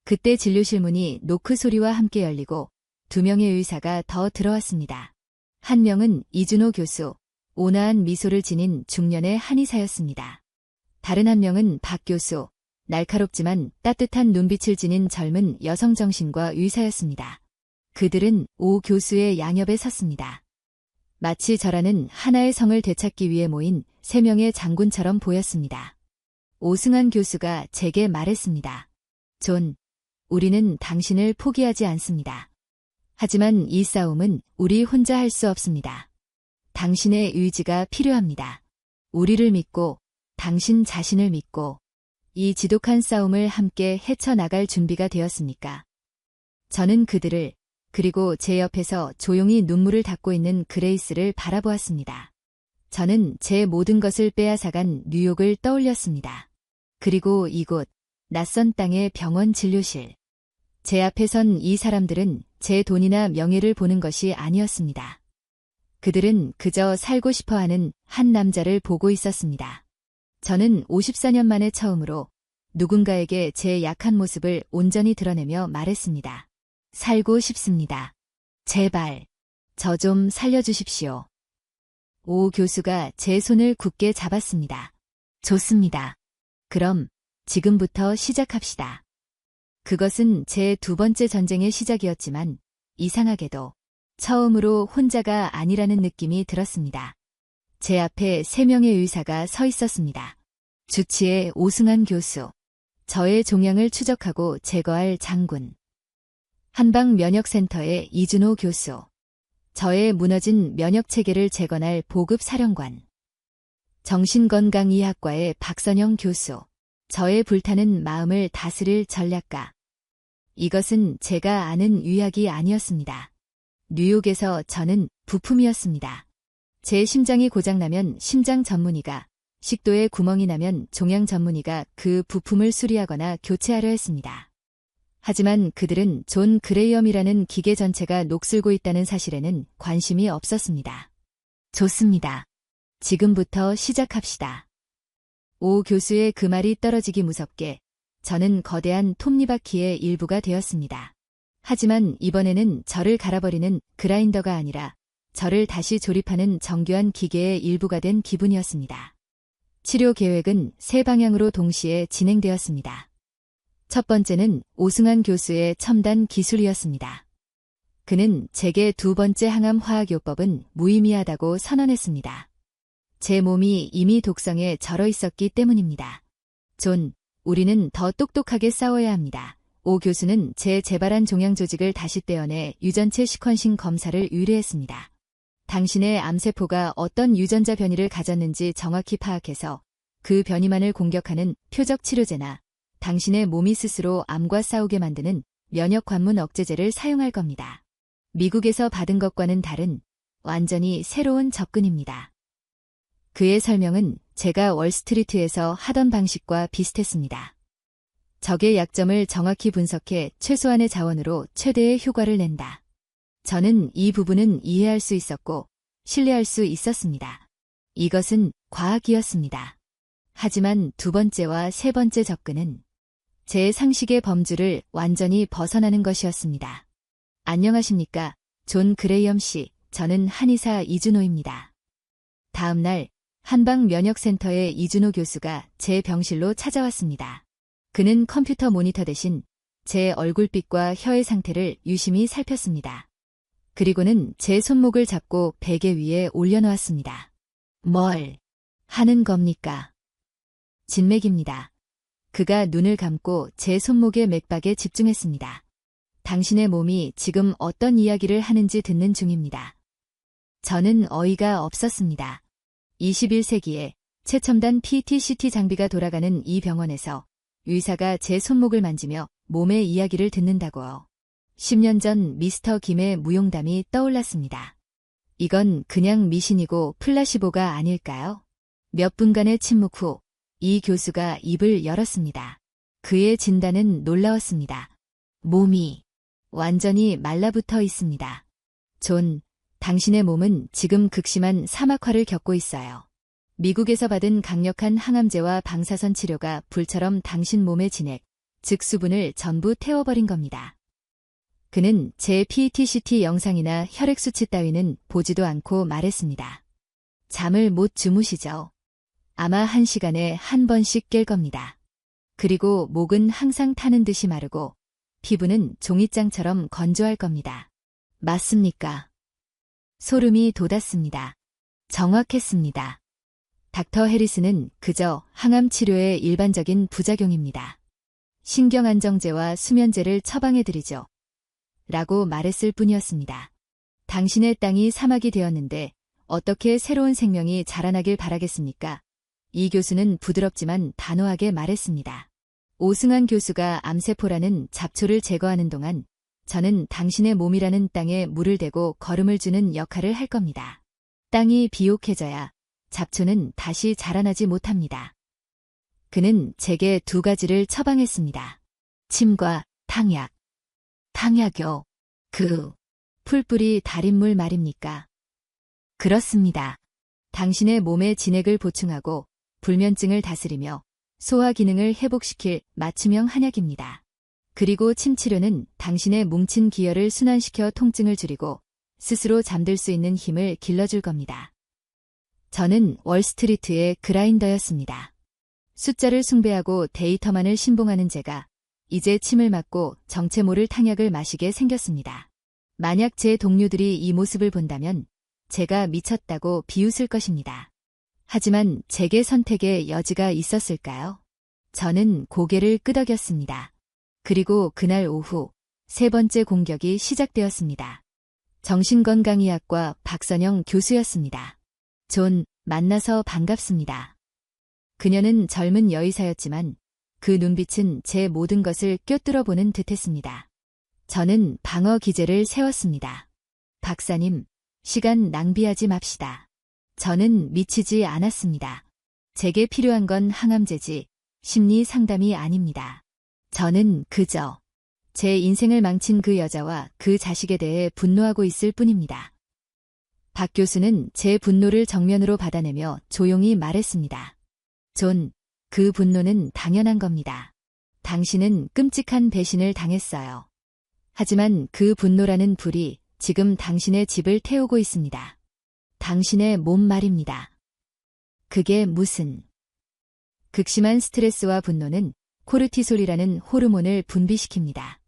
그때 진료실 문이 노크 소리와 함께 열리고 2명의 의사가 더 들어왔습니다. 한 명은 이준호 교수, 온화한 미소를 지닌 중년의 한의사였습니다. 다른 한 명은 박 교수, 날카롭지만 따뜻한 눈빛을 지닌 젊은 여성 정신과 의사였습니다. 그들은 오 교수의 양옆에 섰습니다. 마치 저라는 하나의 성을 되찾기 위해 모인 3명의 장군처럼 보였습니다. 오승환 교수가 제게 말했습니다. 존, 우리는 당신을 포기하지 않습니다. 하지만 이 싸움은 우리 혼자 할 수 없습니다. 당신의 의지가 필요합니다. 우리를 믿고, 당신 자신을 믿고, 이 지독한 싸움을 함께 헤쳐나갈 준비가 되었습니까? 저는 그들을, 그리고 제 옆에서 조용히 눈물을 닦고 있는 그레이스를 바라보았습니다. 저는 제 모든 것을 빼앗아간 뉴욕을 떠올렸습니다. 그리고 이곳, 낯선 땅의 병원 진료실. 제 앞에 선 이 사람들은 제 돈이나 명예를 보는 것이 아니었습니다. 그들은 그저 살고 싶어하는 한 남자를 보고 있었습니다. 저는 54년 만에 처음으로 누군가에게 제 약한 모습을 온전히 드러내며 말했습니다. 살고 싶습니다. 제발, 저 좀 살려주십시오. 오 교수가 제 손을 굳게 잡았습니다. 좋습니다. 그럼 지금부터 시작합시다. 그것은 제 2번째 전쟁의 시작이었지만 이상하게도 처음으로 혼자가 아니라는 느낌이 들었습니다. 제 앞에 3명의 의사가 서 있었습니다. 주치의 오승환 교수, 저의 종양을 추적하고 제거할 장군, 한방면역센터의 이준호 교수, 저의 무너진 면역체계를 재건할 보급 사령관, 정신건강의학과의 박선영 교수, 저의 불타는 마음을 다스릴 전략가. 이것은 제가 아는 의학이 아니었습니다. 뉴욕에서 저는 부품이었습니다. 제 심장이 고장나면 심장 전문의가, 식도에 구멍이 나면 종양 전문의가 그 부품을 수리하거나 교체하려 했습니다. 하지만 그들은 존 그레이엄이라는 기계 전체가 녹슬고 있다는 사실에는 관심이 없었습니다. 좋습니다. 지금부터 시작합시다. 오 교수의 그 말이 떨어지기 무섭게 저는 거대한 톱니바퀴의 일부가 되었습니다. 하지만 이번에는 저를 갈아버리는 그라인더가 아니라 저를 다시 조립하는 정교한 기계의 일부가 된 기분이었습니다. 치료 계획은 3방향으로 동시에 진행되었습니다. 첫 번째는 오승환 교수의 첨단 기술이었습니다. 그는 제게 2번째 항암 화학요법은 무의미하다고 선언했습니다. 제 몸이 이미 독성에 절어 있었기 때문입니다. 존, 우리는 더 똑똑하게 싸워야 합니다. 오 교수는 제 재발한 종양 조직을 다시 떼어내 유전체 시퀀싱 검사를 의뢰했습니다. 당신의 암세포가 어떤 유전자 변이를 가졌는지 정확히 파악해서 그 변이만을 공격하는 표적 치료제나 당신의 몸이 스스로 암과 싸우게 만드는 면역 관문 억제제를 사용할 겁니다. 미국에서 받은 것과는 다른 완전히 새로운 접근입니다. 그의 설명은 제가 월스트리트에서 하던 방식과 비슷했습니다. 적의 약점을 정확히 분석해 최소한의 자원으로 최대의 효과를 낸다. 저는 이 부분은 이해할 수 있었고 신뢰할 수 있었습니다. 이것은 과학이었습니다. 하지만 두 번째와 세 번째 접근은 제 상식의 범주를 완전히 벗어나는 것이었습니다. 안녕하십니까, 존 그레이엄 씨. 저는 한의사 이준호입니다. 다음 날 한방면역센터의 이준호 교수가 제 병실로 찾아왔습니다. 그는 컴퓨터 모니터 대신 제 얼굴빛과 혀의 상태를 유심히 살폈습니다. 그리고는 제 손목을 잡고 베개 위에 올려놓았습니다. 뭘 하는 겁니까? 진맥입니다. 그가 눈을 감고 제 손목의 맥박에 집중했습니다. 당신의 몸이 지금 어떤 이야기를 하는지 듣는 중입니다. 저는 어이가 없었습니다. 21세기에 최첨단 PET-CT 장비가 돌아가는 이 병원에서 의사가 제 손목을 만지며 몸의 이야기를 듣는다고요. 10년 전 미스터 김의 무용담이 떠올랐습니다. 이건 그냥 미신이고 플라시보가 아닐까요? 몇 분간의 침묵 후 이 교수가 입을 열었습니다. 그의 진단은 놀라웠습니다. 몸이 완전히 말라붙어 있습니다. 존, 당신의 몸은 지금 극심한 사막화를 겪고 있어요. 미국에서 받은 강력한 항암제와 방사선 치료가 불처럼 당신 몸의 진액, 즉 수분을 전부 태워버린 겁니다. 그는 제 PET-CT 영상이나 혈액 수치 따위는 보지도 않고 말했습니다. 잠을 못 주무시죠? 아마 1시간에 한 번씩 깰 겁니다. 그리고 목은 항상 타는 듯이 마르고 피부는 종이장처럼 건조할 겁니다. 맞습니까? 소름이 돋았습니다. 정확했습니다. 닥터 해리스는 그저 항암 치료의 일반적인 부작용입니다. 신경안정제와 수면제를 처방해드리죠. 라고 말했을 뿐이었습니다. 당신의 땅이 사막이 되었는데 어떻게 새로운 생명이 자라나길 바라겠습니까? 이 교수는 부드럽지만 단호하게 말했습니다. 오승환 교수가 암세포라는 잡초를 제거하는 동안 저는 당신의 몸이라는 땅에 물을 대고 거름을 주는 역할을 할 겁니다. 땅이 비옥해져야 잡초는 다시 자라나지 못합니다. 그는 제게 2가지를 처방했습니다. 침과 탕약. 탕약요. 그 풀뿌리 달인물 말입니까? 그렇습니다. 당신의 몸에 진액을 보충하고 불면증을 다스리며 소화 기능을 회복시킬 맞춤형 한약입니다. 그리고 침치료는 당신의 뭉친 기혈을 순환시켜 통증을 줄이고 스스로 잠들 수 있는 힘을 길러줄 겁니다. 저는 월스트리트의 그라인더였습니다. 숫자를 숭배하고 데이터만을 신봉하는 제가 이제 침을 맞고 정체 모를 탕약을 마시게 생겼습니다. 만약 제 동료들이 이 모습을 본다면 제가 미쳤다고 비웃을 것입니다. 하지만 제게 선택의 여지가 있었을까요? 저는 고개를 끄덕였습니다. 그리고 그날 오후 3번째 공격이 시작되었습니다. 정신건강의학과 박선영 교수였습니다. 존, 만나서 반갑습니다. 그녀는 젊은 여의사였지만 그 눈빛은 제 모든 것을 꿰뚫어 보는 듯했습니다. 저는 방어 기제를 세웠습니다. 박사님, 시간 낭비하지 맙시다. 저는 미치지 않았습니다. 제게 필요한 건 항암제지 심리 상담이 아닙니다. 저는 그저 제 인생을 망친 그 여자와 그 자식에 대해 분노하고 있을 뿐입니다. 박 교수는 제 분노를 정면으로 받아내며 조용히 말했습니다. 존, 그 분노는 당연한 겁니다. 당신은 끔찍한 배신을 당했어요. 하지만 그 분노라는 불이 지금 당신의 집을 태우고 있습니다. 당신의 몸 말입니다. 그게 무슨? 극심한 스트레스와 분노는 코르티솔이라는 호르몬을 분비시킵니다.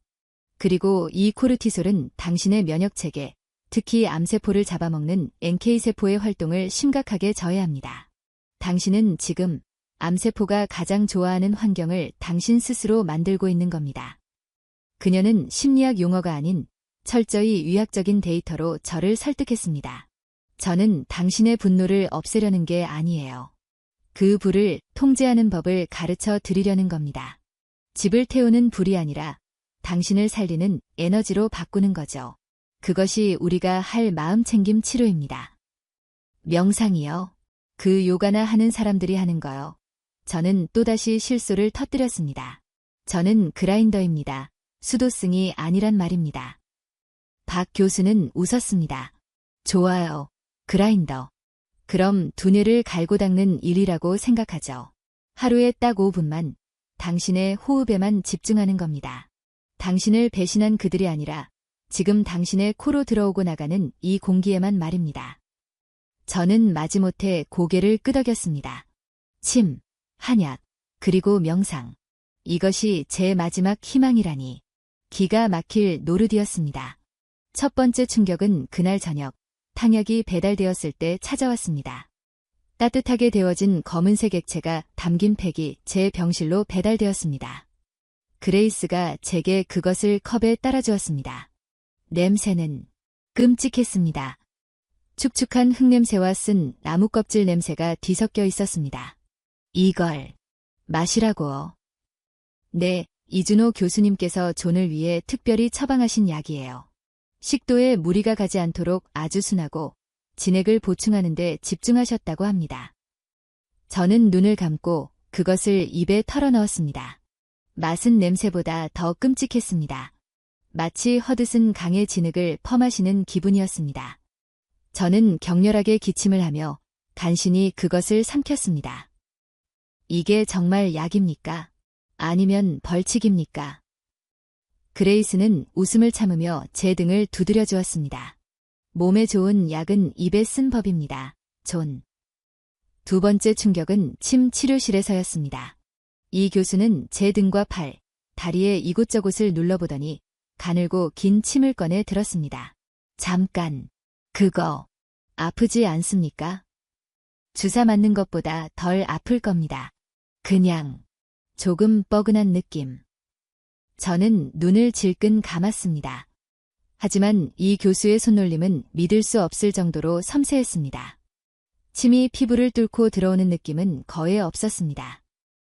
그리고 이 코르티솔은 당신의 면역체계, 특히 암세포를 잡아먹는 NK세포의 활동을 심각하게 저해합니다. 당신은 지금 암세포가 가장 좋아하는 환경을 당신 스스로 만들고 있는 겁니다. 그녀는 심리학 용어가 아닌 철저히 의학적인 데이터로 저를 설득했습니다. 저는 당신의 분노를 없애려는 게 아니에요. 그 불을 통제하는 법을 가르쳐 드리려는 겁니다. 집을 태우는 불이 아니라 당신을 살리는 에너지로 바꾸는 거죠. 그것이 우리가 할 마음챙김 치료입니다. 명상이요. 그 요가나 하는 사람들이 하는 거요. 저는 또다시 실수를 터뜨렸습니다. 저는 그라인더입니다. 수도승이 아니란 말입니다. 박 교수는 웃었습니다. 좋아요. 그라인더. 그럼 두뇌를 갈고 닦는 일이라고 생각하죠. 하루에 딱 5분만 당신의 호흡에만 집중하는 겁니다. 당신을 배신한 그들이 아니라 지금 당신의 코로 들어오고 나가는 이 공기에만 말입니다. 저는 마지못해 고개를 끄덕였습니다. 침, 한약, 그리고 명상. 이것이 제 마지막 희망이라니. 기가 막힐 노르디였습니다. 첫 번째 충격은 그날 저녁, 탕약이 배달되었을 때 찾아왔습니다. 따뜻하게 데워진 검은색 액체가 담긴 팩이 제 병실로 배달되었습니다. 그레이스가 제게 그것을 컵에 따라주었습니다. 냄새는 끔찍했습니다. 축축한 흙냄새와 쓴 나무 껍질 냄새가 뒤섞여 있었습니다. 이걸 마시라고요. 네, 이준호 교수님께서 존을 위해 특별히 처방하신 약이에요. 식도에 무리가 가지 않도록 아주 순하고 진액을 보충하는 데 집중하셨다고 합니다. 저는 눈을 감고 그것을 입에 털어넣었습니다. 맛은 냄새보다 더 끔찍했습니다. 마치 헛웃은 강의 진흙을 퍼마시는 기분이었습니다. 저는 격렬하게 기침을 하며 간신히 그것을 삼켰습니다. 이게 정말 약입니까? 아니면 벌칙입니까? 그레이스는 웃음을 참으며 제 등을 두드려 주었습니다. 몸에 좋은 약은 입에 쓴 법입니다. 존. 두 번째 충격은 침 치료실에서였습니다. 이 교수는 제 등과 팔, 다리의 이곳저곳을 눌러보더니 가늘고 긴 침을 꺼내 들었습니다. 잠깐. 그거 아프지 않습니까? 주사 맞는 것보다 덜 아플 겁니다. 그냥 조금 뻐근한 느낌. 저는 눈을 질끈 감았습니다. 하지만 이 교수의 손놀림은 믿을 수 없을 정도로 섬세했습니다. 침이 피부를 뚫고 들어오는 느낌은 거의 없었습니다.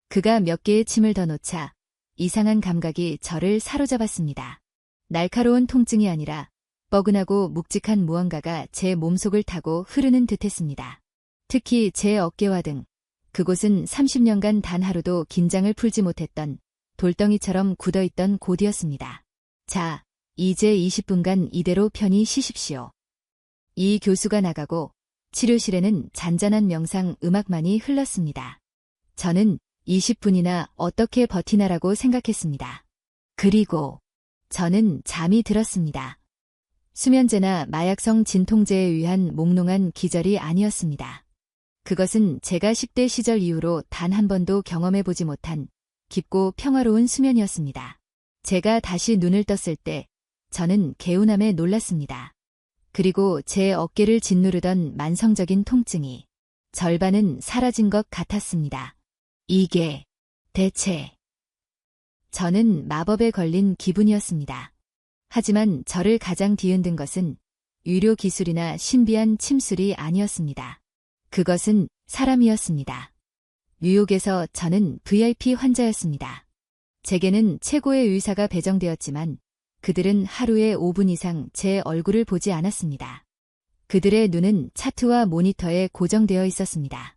그가 몇 개의 침을 더 놓자 이상한 감각이 저를 사로잡았습니다. 날카로운 통증이 아니라 뻐근하고 묵직한 무언가가 제 몸속을 타고 흐르는 듯했습니다. 특히 제 어깨와 등, 그곳은 30년간 단 하루도 긴장을 풀지 못했던 돌덩이처럼 굳어있던 곳이었습니다. 자, 이제 20분간 이대로 편히 쉬십시오. 이 교수가 나가고 치료실에는 잔잔한 명상 음악만이 흘렀습니다. 저는 20분이나 어떻게 버티나라고 생각했습니다. 그리고 저는 잠이 들었습니다. 수면제나 마약성 진통제에 의한 몽롱한 기절이 아니었습니다. 그것은 제가 10대 시절 이후로 단 한 번도 경험해보지 못한 깊고 평화로운 수면이었습니다. 제가 다시 눈을 떴을 때 저는 개운함에 놀랐습니다. 그리고 제 어깨를 짓누르던 만성적인 통증이 절반은 사라진 것 같았습니다. 이게 대체... 저는 마법에 걸린 기분이었습니다. 하지만 저를 가장 뒤흔든 것은 유료 기술이나 신비한 침술이 아니었습니다. 그것은 사람이었습니다. 뉴욕에서 저는 VIP 환자였습니다. 제게는 최고의 의사가 배정되었지만 그들은 하루에 5분 이상 제 얼굴을 보지 않았습니다. 그들의 눈은 차트와 모니터에 고정되어 있었습니다.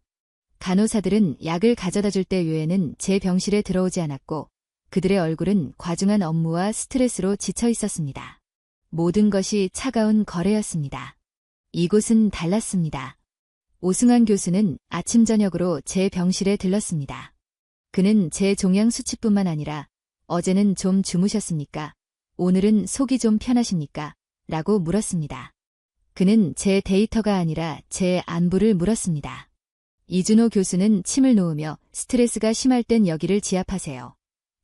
간호사들은 약을 가져다 줄 때 외에는 제 병실에 들어오지 않았고 그들의 얼굴은 과중한 업무와 스트레스로 지쳐 있었습니다. 모든 것이 차가운 거래였습니다. 이곳은 달랐습니다. 오승환 교수는 아침 저녁으로 제 병실에 들렀습니다. 그는 제 종양 수치뿐만 아니라 어제는 좀 주무셨습니까? 오늘은 속이 좀 편하십니까? 라고 물었습니다. 그는 제 데이터가 아니라 제 안부를 물었습니다. 이준호 교수는 침을 놓으며 스트레스가 심할 땐 여기를 지압하세요.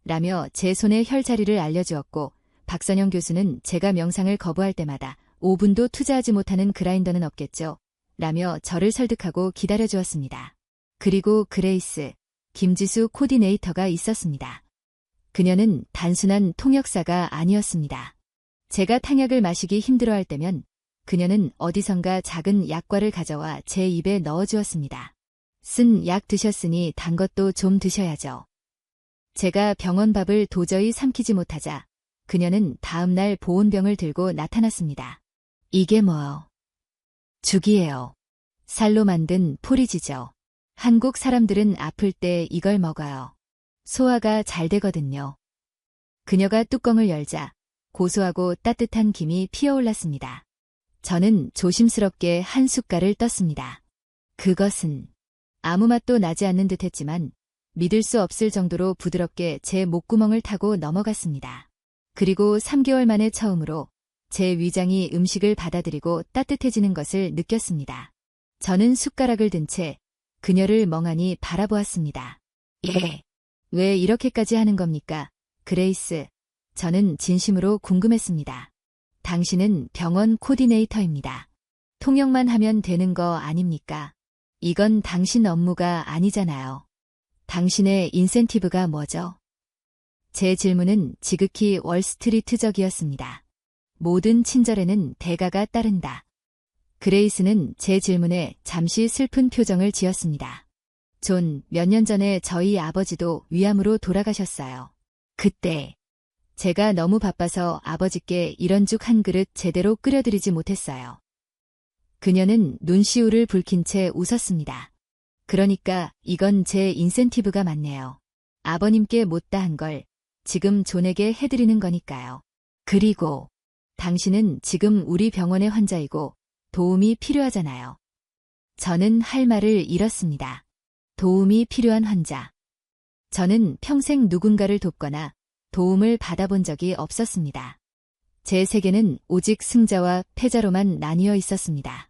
라며 제 손에 혈자리를 알려주었고 박선영 교수는 제가 명상을 거부할 때마다 5분도 투자하지 못하는 그라인더는 없겠죠. 라며 저를 설득하고 기다려주었습니다. 그리고 그레이스, 김지수 코디네이터가 있었습니다. 그녀는 단순한 통역사가 아니었습니다. 제가 탕약을 마시기 힘들어할 때면 그녀는 어디선가 작은 약과를 가져와 제 입에 넣어주었습니다. 쓴 약 드셨으니 단 것도 좀 드셔야죠. 제가 병원 밥을 도저히 삼키지 못하자 그녀는 다음날 보온병을 들고 나타났습니다. 이게 뭐요? 죽이에요. 살로 만든 포리지죠. 한국 사람들은 아플 때 이걸 먹어요. 소화가 잘 되거든요. 그녀가 뚜껑을 열자 고소하고 따뜻한 김이 피어올랐습니다. 저는 조심스럽게 한 숟갈을 떴습니다. 그것은 아무 맛도 나지 않는 듯했지만 믿을 수 없을 정도로 부드럽게 제 목구멍을 타고 넘어갔습니다. 그리고 3개월 만에 처음으로 제 위장이 음식을 받아들이고 따뜻해지는 것을 느꼈습니다. 저는 숟가락을 든 채 그녀를 멍하니 바라보았습니다. 예. 왜 이렇게까지 하는 겁니까, 그레이스? 저는 진심으로 궁금했습니다. 당신은 병원 코디네이터입니다. 통역만 하면 되는 거 아닙니까? 이건 당신 업무가 아니잖아요. 당신의 인센티브가 뭐죠? 제 질문은 지극히 월스트리트적이었습니다. 모든 친절에는 대가가 따른다. 그레이스는 제 질문에 잠시 슬픈 표정을 지었습니다. 존, 몇 년 전에 저희 아버지도 위암으로 돌아가셨어요. 그때 제가 너무 바빠서 아버지께 이런 죽 한 그릇 제대로 끓여드리지 못했어요. 그녀는 눈시울을 붉힌 채 웃었습니다. 그러니까 이건 제 인센티브가 맞네요. 아버님께 못다 한 걸 지금 존에게 해드리는 거니까요. 그리고 당신은 지금 우리 병원의 환자이고 도움이 필요하잖아요. 저는 할 말을 잃었습니다. 도움이 필요한 환자. 저는 평생 누군가를 돕거나 도움을 받아본 적이 없었습니다. 제 세계는 오직 승자와 패자로만 나뉘어 있었습니다.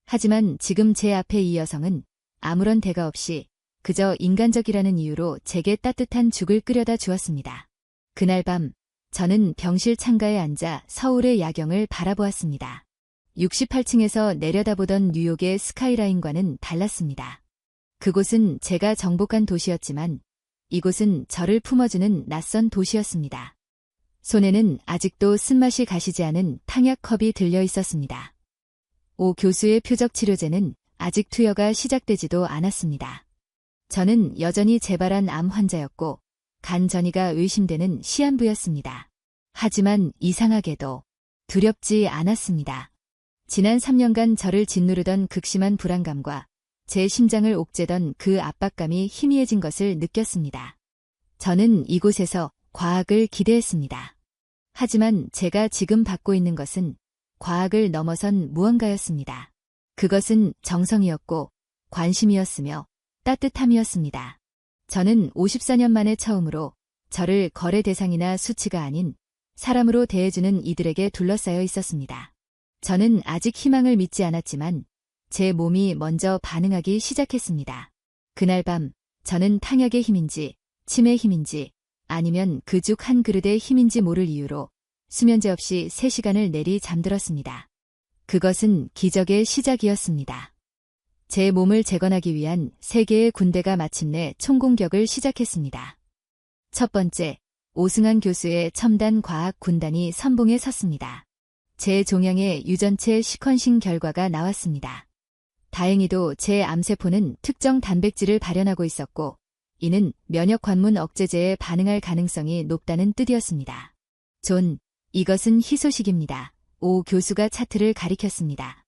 하지만 지금 제 앞에 이 여성은 아무런 대가 없이 그저 인간적이라는 이유로 제게 따뜻한 죽을 끓여다 주었습니다. 그날 밤 저는 병실 창가에 앉아 서울의 야경을 바라보았습니다. 68층에서 내려다보던 뉴욕의 스카이라인과는 달랐습니다. 그곳은 제가 정복한 도시였지만 이곳은 저를 품어주는 낯선 도시였습니다. 손에는 아직도 쓴맛이 가시지 않은 탕약컵이 들려 있었습니다. 오 교수의 표적 치료제는 아직 투여가 시작되지도 않았습니다. 저는 여전히 재발한 암 환자였고 간 전이가 의심되는 시한부였습니다. 하지만 이상하게도 두렵지 않았습니다. 지난 3년간 저를 짓누르던 극심한 불안감과 제 심장을 옥죄던 그 압박감이 희미해진 것을 느꼈습니다. 저는 이곳에서 과학을 기대했습니다. 하지만 제가 지금 받고 있는 것은 과학을 넘어선 무언가였습니다. 그것은 정성이었고 관심이었으며 따뜻함이었습니다. 저는 54년 만에 처음으로 저를 거래 대상이나 수치가 아닌 사람으로 대해주는 이들에게 둘러싸여 있었습니다. 저는 아직 희망을 믿지 않았지만 제 몸이 먼저 반응하기 시작했습니다. 그날 밤 저는 탕약의 힘인지 침의 힘인지 아니면 그 죽 한 그릇의 힘인지 모를 이유로 수면제 없이 3시간을 내리 잠들었습니다. 그것은 기적의 시작이었습니다. 제 몸을 재건하기 위한 3개의 군대가 마침내 총공격을 시작했습니다. 첫 번째, 오승환 교수의 첨단 과학 군단이 선봉에 섰습니다. 제 종양의 유전체 시퀀싱 결과가 나왔습니다. 다행히도 제 암세포는 특정 단백질을 발현하고 있었고 이는 면역 관문 억제제에 반응할 가능성이 높다는 뜻이었습니다. 존, 이것은 희소식입니다. 오 교수가 차트를 가리켰습니다.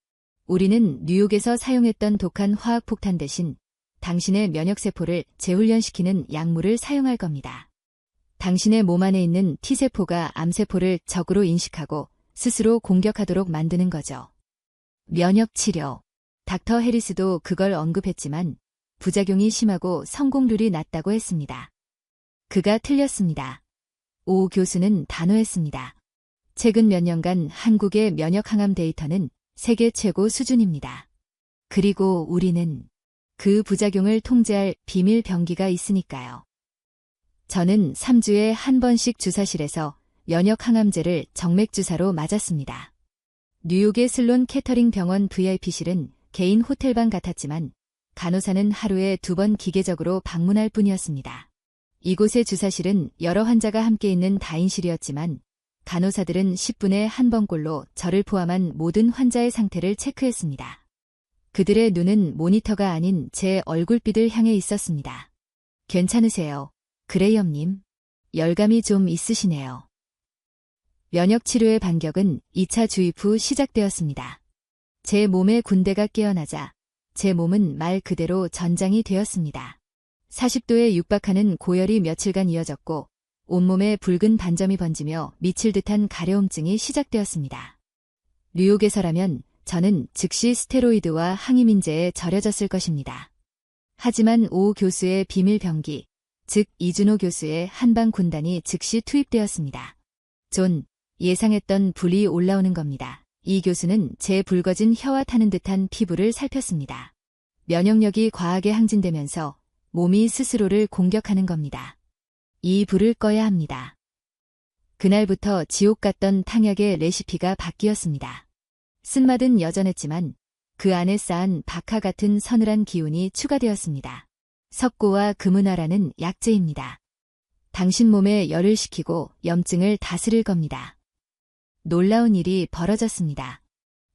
우리는 뉴욕에서 사용했던 독한 화학폭탄 대신 당신의 면역세포를 재훈련시키는 약물을 사용할 겁니다. 당신의 몸 안에 있는 T세포가 암세포를 적으로 인식하고 스스로 공격하도록 만드는 거죠. 면역치료. 닥터 해리스도 그걸 언급했지만 부작용이 심하고 성공률이 낮다고 했습니다. 그가 틀렸습니다. 오 교수는 단호했습니다. 최근 몇 년간 한국의 면역항암 데이터는 세계 최고 수준입니다. 그리고 우리는 그 부작용을 통제할 비밀 병기가 있으니까요. 저는 3주에 한 번씩 주사실에서 면역항암제를 정맥주사로 맞았습니다. 뉴욕의 슬론 캐터링 병원 VIP실은 개인 호텔방 같았지만 간호사는 하루에 2번 기계적으로 방문할 뿐이었습니다. 이곳의 주사실은 여러 환자가 함께 있는 다인실이었지만 간호사들은 10분에 한 번꼴로 저를 포함한 모든 환자의 상태를 체크했습니다. 그들의 눈은 모니터가 아닌 제 얼굴빛을 향해 있었습니다. 괜찮으세요, 그레이엄님? 열감이 좀 있으시네요. 면역치료의 반격은 2차 주입 후 시작되었습니다. 제 몸에 군대가 깨어나자 제 몸은 말 그대로 전장이 되었습니다. 40도에 육박하는 고열이 며칠간 이어졌고 온몸에 붉은 반점이 번지며 미칠 듯한 가려움증이 시작되었습니다. 뉴욕에서라면 저는 즉시 스테로이드와 항히민제에 절여졌을 것입니다. 하지만 오 교수의 비밀 병기, 즉 이준호 교수의 한방 군단이 즉시 투입되었습니다. 존, 예상했던 불이 올라오는 겁니다. 이 교수는 제 붉어진 혀와 타는 듯한 피부를 살폈습니다. 면역력이 과하게 항진되면서 몸이 스스로를 공격하는 겁니다. 이 불을 꺼야 합니다. 그날부터 지옥 같던 탕약의 레시피가 바뀌었습니다. 쓴맛은 여전했지만 그 안에 쌓은 박하 같은 서늘한 기운이 추가되었습니다. 석고와 금은화라는 약재입니다. 당신 몸에 열을 식히고 염증을 다스릴 겁니다. 놀라운 일이 벌어졌습니다.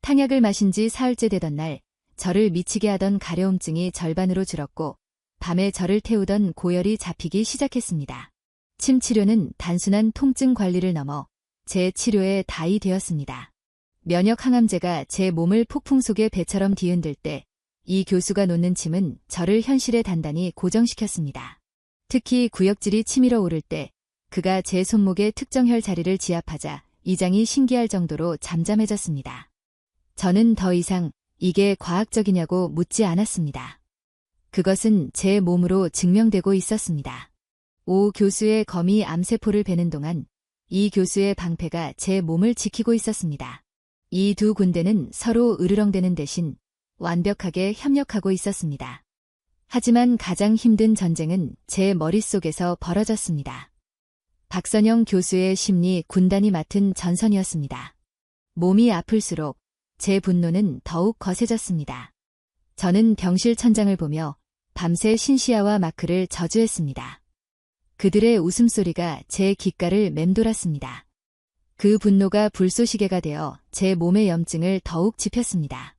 탕약을 마신 지 사흘째 되던 날, 저를 미치게 하던 가려움증이 절반으로 줄었고 밤에 저를 태우던 고열이 잡히기 시작했습니다. 침 치료는 단순한 통증 관리를 넘어 제 치료의 다이 되었습니다. 면역 항암제가 제 몸을 폭풍 속의 배처럼 뒤흔들 때 이 교수가 놓는 침은 저를 현실에 단단히 고정시켰습니다. 특히 구역질이 치밀어 오를 때 그가 제 손목의 특정 혈 자리를 지압하자 이장이 신기할 정도로 잠잠해졌습니다. 저는 더 이상 이게 과학적이냐고 묻지 않았습니다. 그것은 제 몸으로 증명되고 있었습니다. 오 교수의 검이 암세포를 베는 동안 이 교수의 방패가 제 몸을 지키고 있었습니다. 이 두 군대는 서로 으르렁대는 대신 완벽하게 협력하고 있었습니다. 하지만 가장 힘든 전쟁은 제 머릿속에서 벌어졌습니다. 박선영 교수의 심리 군단이 맡은 전선이었습니다. 몸이 아플수록 제 분노는 더욱 거세졌습니다. 저는 병실 천장을 보며 밤새 신시아와 마크를 저주했습니다. 그들의 웃음소리가 제 귓가를 맴돌았습니다. 그 분노가 불쏘시개가 되어 제 몸의 염증을 더욱 짚혔습니다.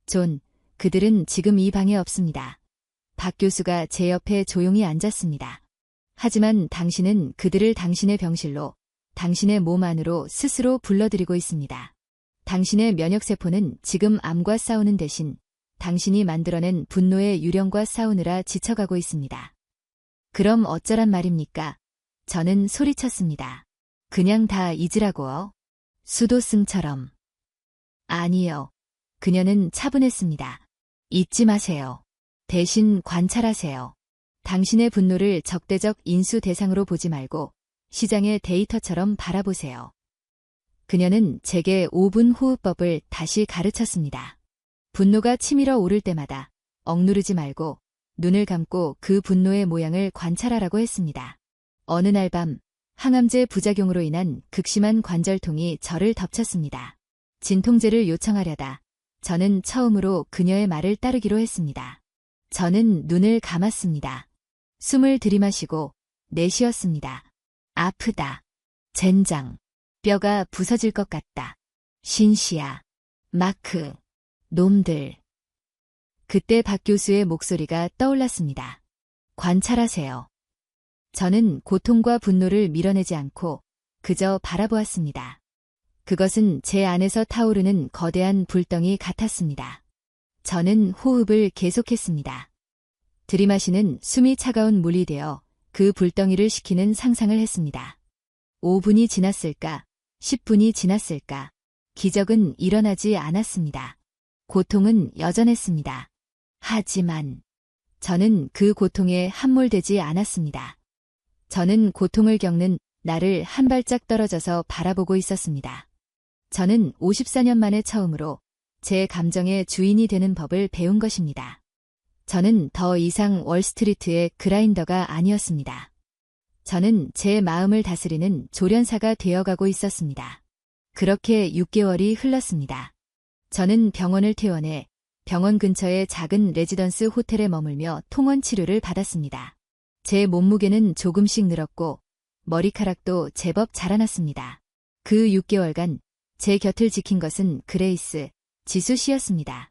존, 그들은 지금 이 방에 없습니다. 박 교수가 제 옆에 조용히 앉았습니다. 하지만 당신은 그들을 당신의 병실로, 당신의 몸 안으로 스스로 불러들이고 있습니다. 당신의 면역세포는 지금 암과 싸우는 대신 당신이 만들어낸 분노의 유령과 싸우느라 지쳐가고 있습니다. 그럼 어쩌란 말입니까? 저는 소리쳤습니다. 그냥 다 잊으라고요. 수도승처럼. 아니요. 그녀는 차분했습니다. 잊지 마세요. 대신 관찰하세요. 당신의 분노를 적대적 인수 대상으로 보지 말고 시장의 데이터처럼 바라보세요. 그녀는 제게 5분 호흡법을 다시 가르쳤습니다. 분노가 치밀어 오를 때마다 억누르지 말고 눈을 감고 그 분노의 모양을 관찰하라고 했습니다. 어느 날 밤 항암제 부작용으로 인한 극심한 관절통이 저를 덮쳤습니다. 진통제를 요청하려다 저는 처음으로 그녀의 말을 따르기로 했습니다. 저는 눈을 감았습니다. 숨을 들이마시고 내쉬었습니다. 아프다. 젠장. 뼈가 부서질 것 같다. 신시아. 마크. 놈들. 그때 박 교수의 목소리가 떠올랐습니다. 관찰하세요. 저는 고통과 분노를 밀어내지 않고 그저 바라보았습니다. 그것은 제 안에서 타오르는 거대한 불덩이 같았습니다. 저는 호흡을 계속했습니다. 들이마시는 숨이 차가운 물이 되어 그 불덩이를 식히는 상상을 했습니다. 5분이 지났을까? 10분이 지났을까? 기적은 일어나지 않았습니다. 고통은 여전했습니다. 하지만 저는 그 고통에 함몰되지 않았습니다. 저는 고통을 겪는 나를 한 발짝 떨어져서 바라보고 있었습니다. 저는 54년 만에 처음으로 제 감정의 주인이 되는 법을 배운 것입니다. 저는 더 이상 월스트리트의 그라인더가 아니었습니다. 저는 제 마음을 다스리는 조련사가 되어가고 있었습니다. 그렇게 6개월이 흘렀습니다. 저는 병원을 퇴원해 병원 근처의 작은 레지던스 호텔에 머물며 통원 치료를 받았습니다. 제 몸무게는 조금씩 늘었고 머리카락도 제법 자라났습니다. 그 6개월간 제 곁을 지킨 것은 그레이스, 지수 씨였습니다.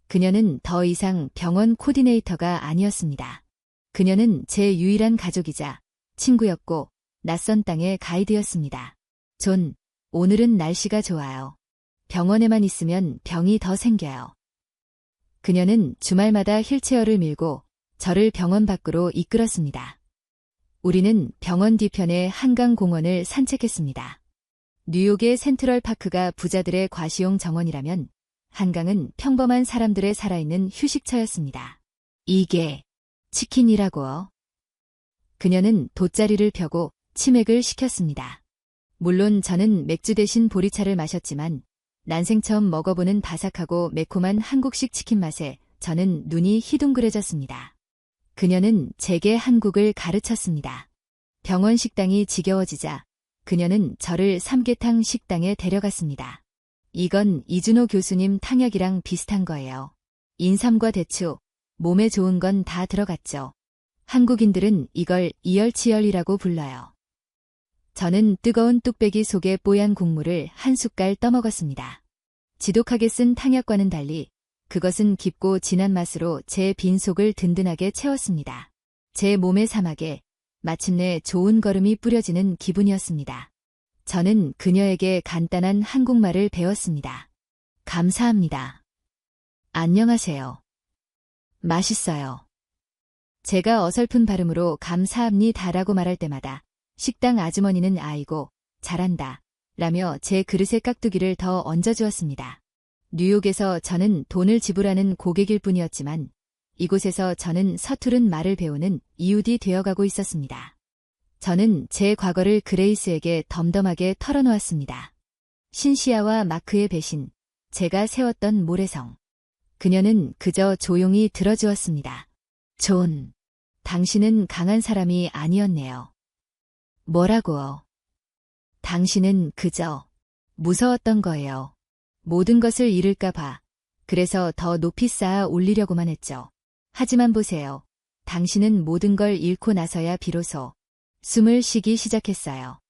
그녀는 더 이상 병원 코디네이터가 아니었습니다. 그녀는 제 유일한 가족이자 친구였고 낯선 땅의 가이드였습니다. 존, 오늘은 날씨가 좋아요. 병원에만 있으면 병이 더 생겨요. 그녀는 주말마다 휠체어를 밀고 저를 병원 밖으로 이끌었습니다. 우리는 병원 뒤편의 한강공원을 산책했습니다. 뉴욕의 센트럴파크가 부자들의 과시용 정원이라면 한강은 평범한 사람들의 살아있는 휴식처였습니다. 이게 치킨이라고요. 그녀는 돗자리를 펴고 치맥을 시켰습니다. 물론 저는 맥주 대신 보리차를 마셨지만 난생 처음 먹어보는 바삭하고 매콤한 한국식 치킨 맛에 저는 눈이 희둥그레졌습니다. 그녀는 제게 한국을 가르쳤습니다. 병원 식당이 지겨워지자 그녀는 저를 삼계탕 식당에 데려갔습니다. 이건 이준호 교수님 탕약이랑 비슷한 거예요. 인삼과 대추, 몸에 좋은 건 다 들어갔죠. 한국인들은 이걸 이열치열이라고 불러요. 저는 뜨거운 뚝배기 속에 뽀얀 국물을 한 숟갈 떠먹었습니다. 지독하게 쓴 탕약과는 달리 그것은 깊고 진한 맛으로 제 빈속을 든든하게 채웠습니다. 제 몸의 사막에 마침내 좋은 걸음이 뿌려지는 기분이었습니다. 저는 그녀에게 간단한 한국말을 배웠습니다. 감사합니다. 안녕하세요. 맛있어요. 제가 어설픈 발음으로 감사합니다라고 말할 때마다 식당 아주머니는 아이고, 잘한다 라며 제 그릇에 깍두기를 더 얹어주었습니다. 뉴욕에서 저는 돈을 지불하는 고객일 뿐이었지만 이곳에서 저는 서투른 말을 배우는 이웃이 되어가고 있었습니다. 저는 제 과거를 그레이스에게 덤덤하게 털어놓았습니다. 신시아와 마크의 배신, 제가 세웠던 모래성. 그녀는 그저 조용히 들어주었습니다. 존, 당신은 강한 사람이 아니었네요. 뭐라고요? 당신은 그저 무서웠던 거예요. 모든 것을 잃을까 봐. 그래서 더 높이 쌓아 올리려고만 했죠. 하지만 보세요. 당신은 모든 걸 잃고 나서야 비로소 숨을 쉬기 시작했어요.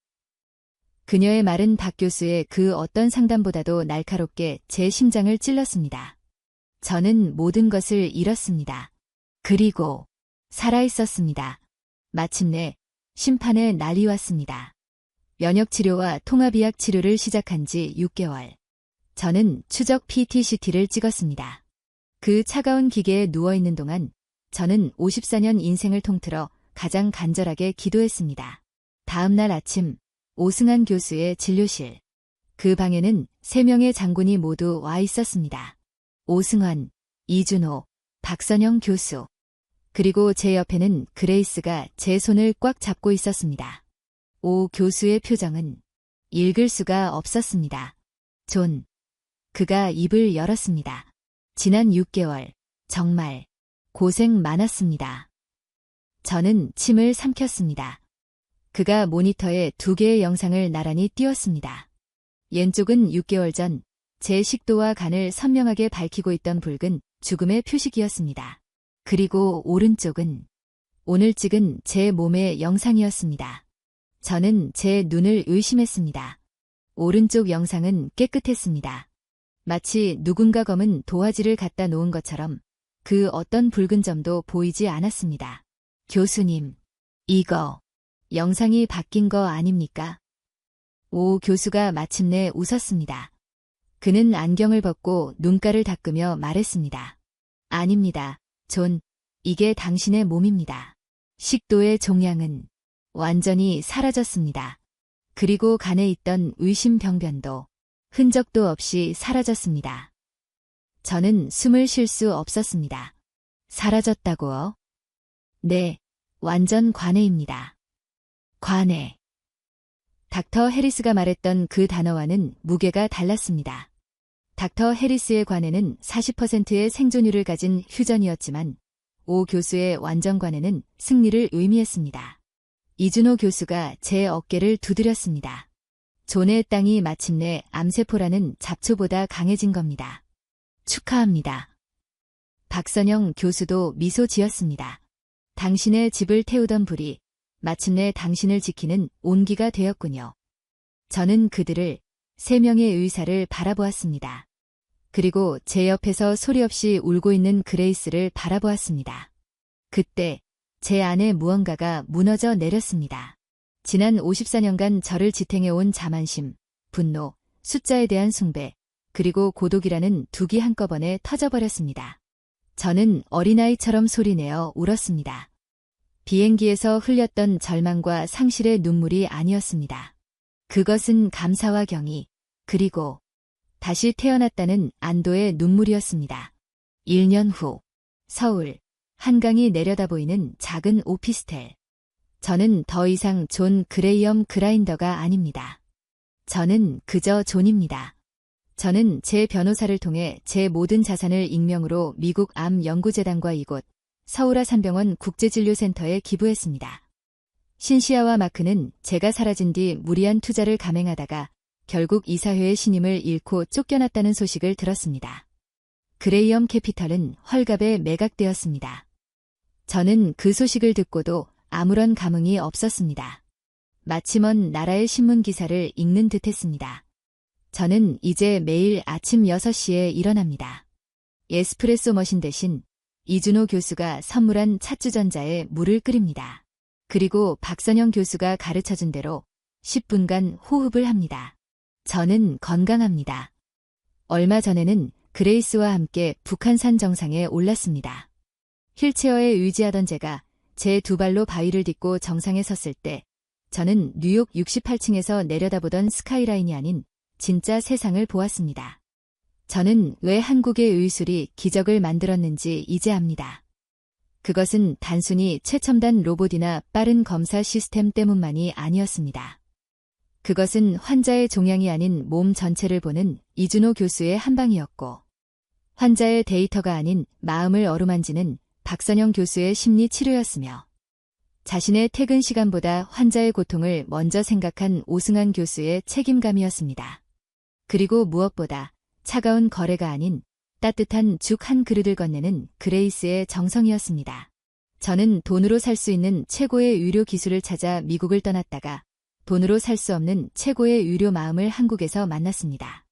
그녀의 말은 박 교수의 그 어떤 상담보다도 날카롭게 제 심장을 찔렀습니다. 저는 모든 것을 잃었습니다. 그리고 살아있었습니다. 마침내 심판의 날이 왔습니다. 면역치료와 통합의학 치료를 시작한 지 6개월. 저는 추적 PTCT를 찍었습니다. 그 차가운 기계에 누워있는 동안 저는 54년 인생을 통틀어 가장 간절하게 기도했습니다. 다음 날 아침 오승환 교수의 진료실. 그 방에는 3명의 장군이 모두 와 있었습니다. 오승환, 이준호, 박선영 교수. 그리고 제 옆에는 그레이스가 제 손을 꽉 잡고 있었습니다. 오 교수의 표정은 읽을 수가 없었습니다. 존. 그가 입을 열었습니다. 지난 6개월, 정말 고생 많았습니다. 저는 침을 삼켰습니다. 그가 모니터에 2개의 영상을 나란히 띄웠습니다. 왼쪽은 6개월 전, 제 식도와 간을 선명하게 밝히고 있던 붉은 죽음의 표식이었습니다. 그리고 오른쪽은 오늘 찍은 제 몸의 영상이었습니다. 저는 제 눈을 의심했습니다. 오른쪽 영상은 깨끗했습니다. 마치 누군가 검은 도화지를 갖다 놓은 것처럼 그 어떤 붉은 점도 보이지 않았습니다. 교수님, 이거 영상이 바뀐 거 아닙니까? 오 교수가 마침내 웃었습니다. 그는 안경을 벗고 눈가를 닦으며 말했습니다. 아닙니다. 존, 이게 당신의 몸입니다. 식도의 종양은 완전히 사라졌습니다. 그리고 간에 있던 의심병변도 흔적도 없이 사라졌습니다. 저는 숨을 쉴 수 없었습니다. 사라졌다고요? 네, 완전 관해입니다. 관해. 닥터 해리스가 말했던 그 단어와는 무게가 달랐습니다. 닥터 해리스의 관해는 40%의 생존율을 가진 휴전이었지만 오 교수의 완전 관해는 승리를 의미했습니다. 이준호 교수가 제 어깨를 두드렸습니다. 존의 땅이 마침내 암세포라는 잡초보다 강해진 겁니다. 축하합니다. 박선영 교수도 미소 지었습니다. 당신의 집을 태우던 불이 마침내 당신을 지키는 온기가 되었군요. 저는 그들을, 3명의 의사를 바라보았습니다. 그리고 제 옆에서 소리 없이 울고 있는 그레이스를 바라보았습니다. 그때 제 안에 무언가가 무너져 내렸습니다. 지난 54년간 저를 지탱해온 자만심, 분노, 숫자에 대한 숭배, 그리고 고독이라는 두 기 한꺼번에 터져버렸습니다. 저는 어린아이처럼 소리내어 울었습니다. 비행기에서 흘렸던 절망과 상실의 눈물이 아니었습니다. 그것은 감사와 경의, 그리고 다시 태어났다는 안도의 눈물이었습니다. 1년 후, 서울, 한강이 내려다보이는 작은 오피스텔. 저는 더 이상 존 그레이엄 그라인더가 아닙니다. 저는 그저 존입니다. 저는 제 변호사를 통해 제 모든 자산을 익명으로 미국 암 연구재단과 이곳 서울아산병원 국제진료센터에 기부했습니다. 신시아와 마크는 제가 사라진 뒤 무리한 투자를 감행하다가 결국 이사회의 신임을 잃고 쫓겨났다는 소식을 들었습니다. 그레이엄 캐피털은 헐값에 매각되었습니다. 저는 그 소식을 듣고도 아무런 감흥이 없었습니다. 마치 먼 나라의 신문 기사를 읽는 듯했습니다. 저는 이제 매일 아침 6시에 일어납니다. 에스프레소 머신 대신 이준호 교수가 선물한 찻주전자에 물을 끓입니다. 그리고 박선영 교수가 가르쳐준 대로 10분간 호흡을 합니다. 저는 건강합니다. 얼마 전에는 그레이스와 함께 북한산 정상에 올랐습니다. 휠체어에 의지하던 제가 제 2발로 바위를 딛고 정상에 섰을 때 저는 뉴욕 68층에서 내려다보던 스카이라인이 아닌 진짜 세상을 보았습니다. 저는 왜 한국의 의술이 기적을 만들었는지 이제 압니다. 그것은 단순히 최첨단 로봇이나 빠른 검사 시스템 때문만이 아니었습니다. 그것은 환자의 종양이 아닌 몸 전체를 보는 이준호 교수의 한방이었고, 환자의 데이터가 아닌 마음을 어루만지는 박선영 교수의 심리 치료였으며, 자신의 퇴근 시간보다 환자의 고통을 먼저 생각한 오승환 교수의 책임감이었습니다. 그리고 무엇보다 차가운 거래가 아닌 따뜻한 죽 한 그릇을 건네는 그레이스의 정성이었습니다. 저는 돈으로 살 수 있는 최고의 의료 기술을 찾아 미국을 떠났다가 돈으로 살 수 없는 최고의 의료 마음을 한국에서 만났습니다.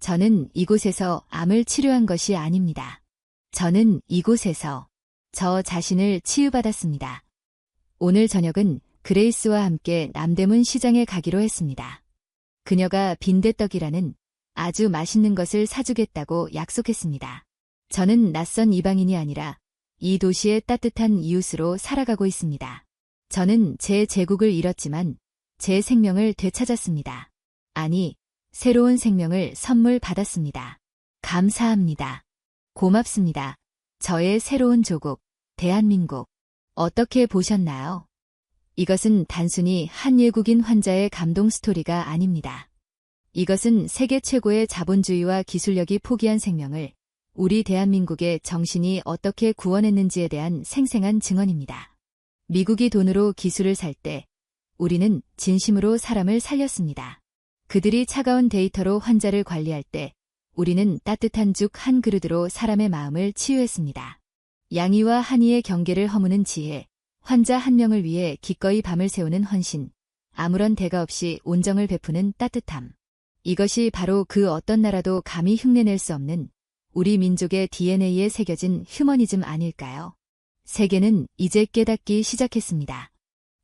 저는 이곳에서 암을 치료한 것이 아닙니다. 저는 이곳에서 저 자신을 치유받았습니다. 오늘 저녁은 그레이스와 함께 남대문 시장에 가기로 했습니다. 그녀가 빈대떡이라는 아주 맛있는 것을 사주겠다고 약속했습니다. 저는 낯선 이방인이 아니라 이 도시의 따뜻한 이웃으로 살아가고 있습니다. 저는 제 제국을 잃었지만 제 생명을 되찾았습니다. 아니, 새로운 생명을 선물 받았습니다. 감사합니다. 고맙습니다. 저의 새로운 조국, 대한민국. 어떻게 보셨나요? 이것은 단순히 한 외국인 환자의 감동 스토리가 아닙니다. 이것은 세계 최고의 자본주의와 기술력이 포기한 생명을 우리 대한민국의 정신이 어떻게 구원했는지에 대한 생생한 증언입니다. 미국이 돈으로 기술을 살 때 우리는 진심으로 사람을 살렸습니다. 그들이 차가운 데이터로 환자를 관리할 때 우리는 따뜻한 죽 한 그릇으로 사람의 마음을 치유했습니다. 양이와 한이의 경계를 허무는 지혜, 환자 한 명을 위해 기꺼이 밤을 새우는 헌신, 아무런 대가 없이 온정을 베푸는 따뜻함. 이것이 바로 그 어떤 나라도 감히 흉내낼 수 없는 우리 민족의 DNA에 새겨진 휴머니즘 아닐까요? 세계는 이제 깨닫기 시작했습니다.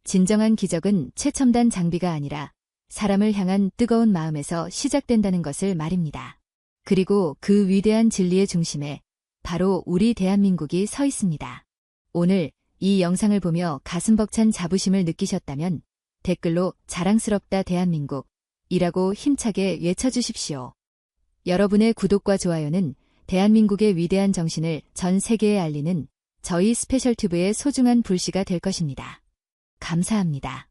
진정한 기적은 최첨단 장비가 아니라 사람을 향한 뜨거운 마음에서 시작된다는 것을 말입니다. 그리고 그 위대한 진리의 중심에 바로 우리 대한민국이 서 있습니다. 오늘 이 영상을 보며 가슴 벅찬 자부심을 느끼셨다면 댓글로 자랑스럽다 대한민국 이라고 힘차게 외쳐주십시오. 여러분의 구독과 좋아요는 대한민국의 위대한 정신을 전 세계에 알리는 저희 스페셜 튜브의 소중한 불씨가 될 것입니다. 감사합니다.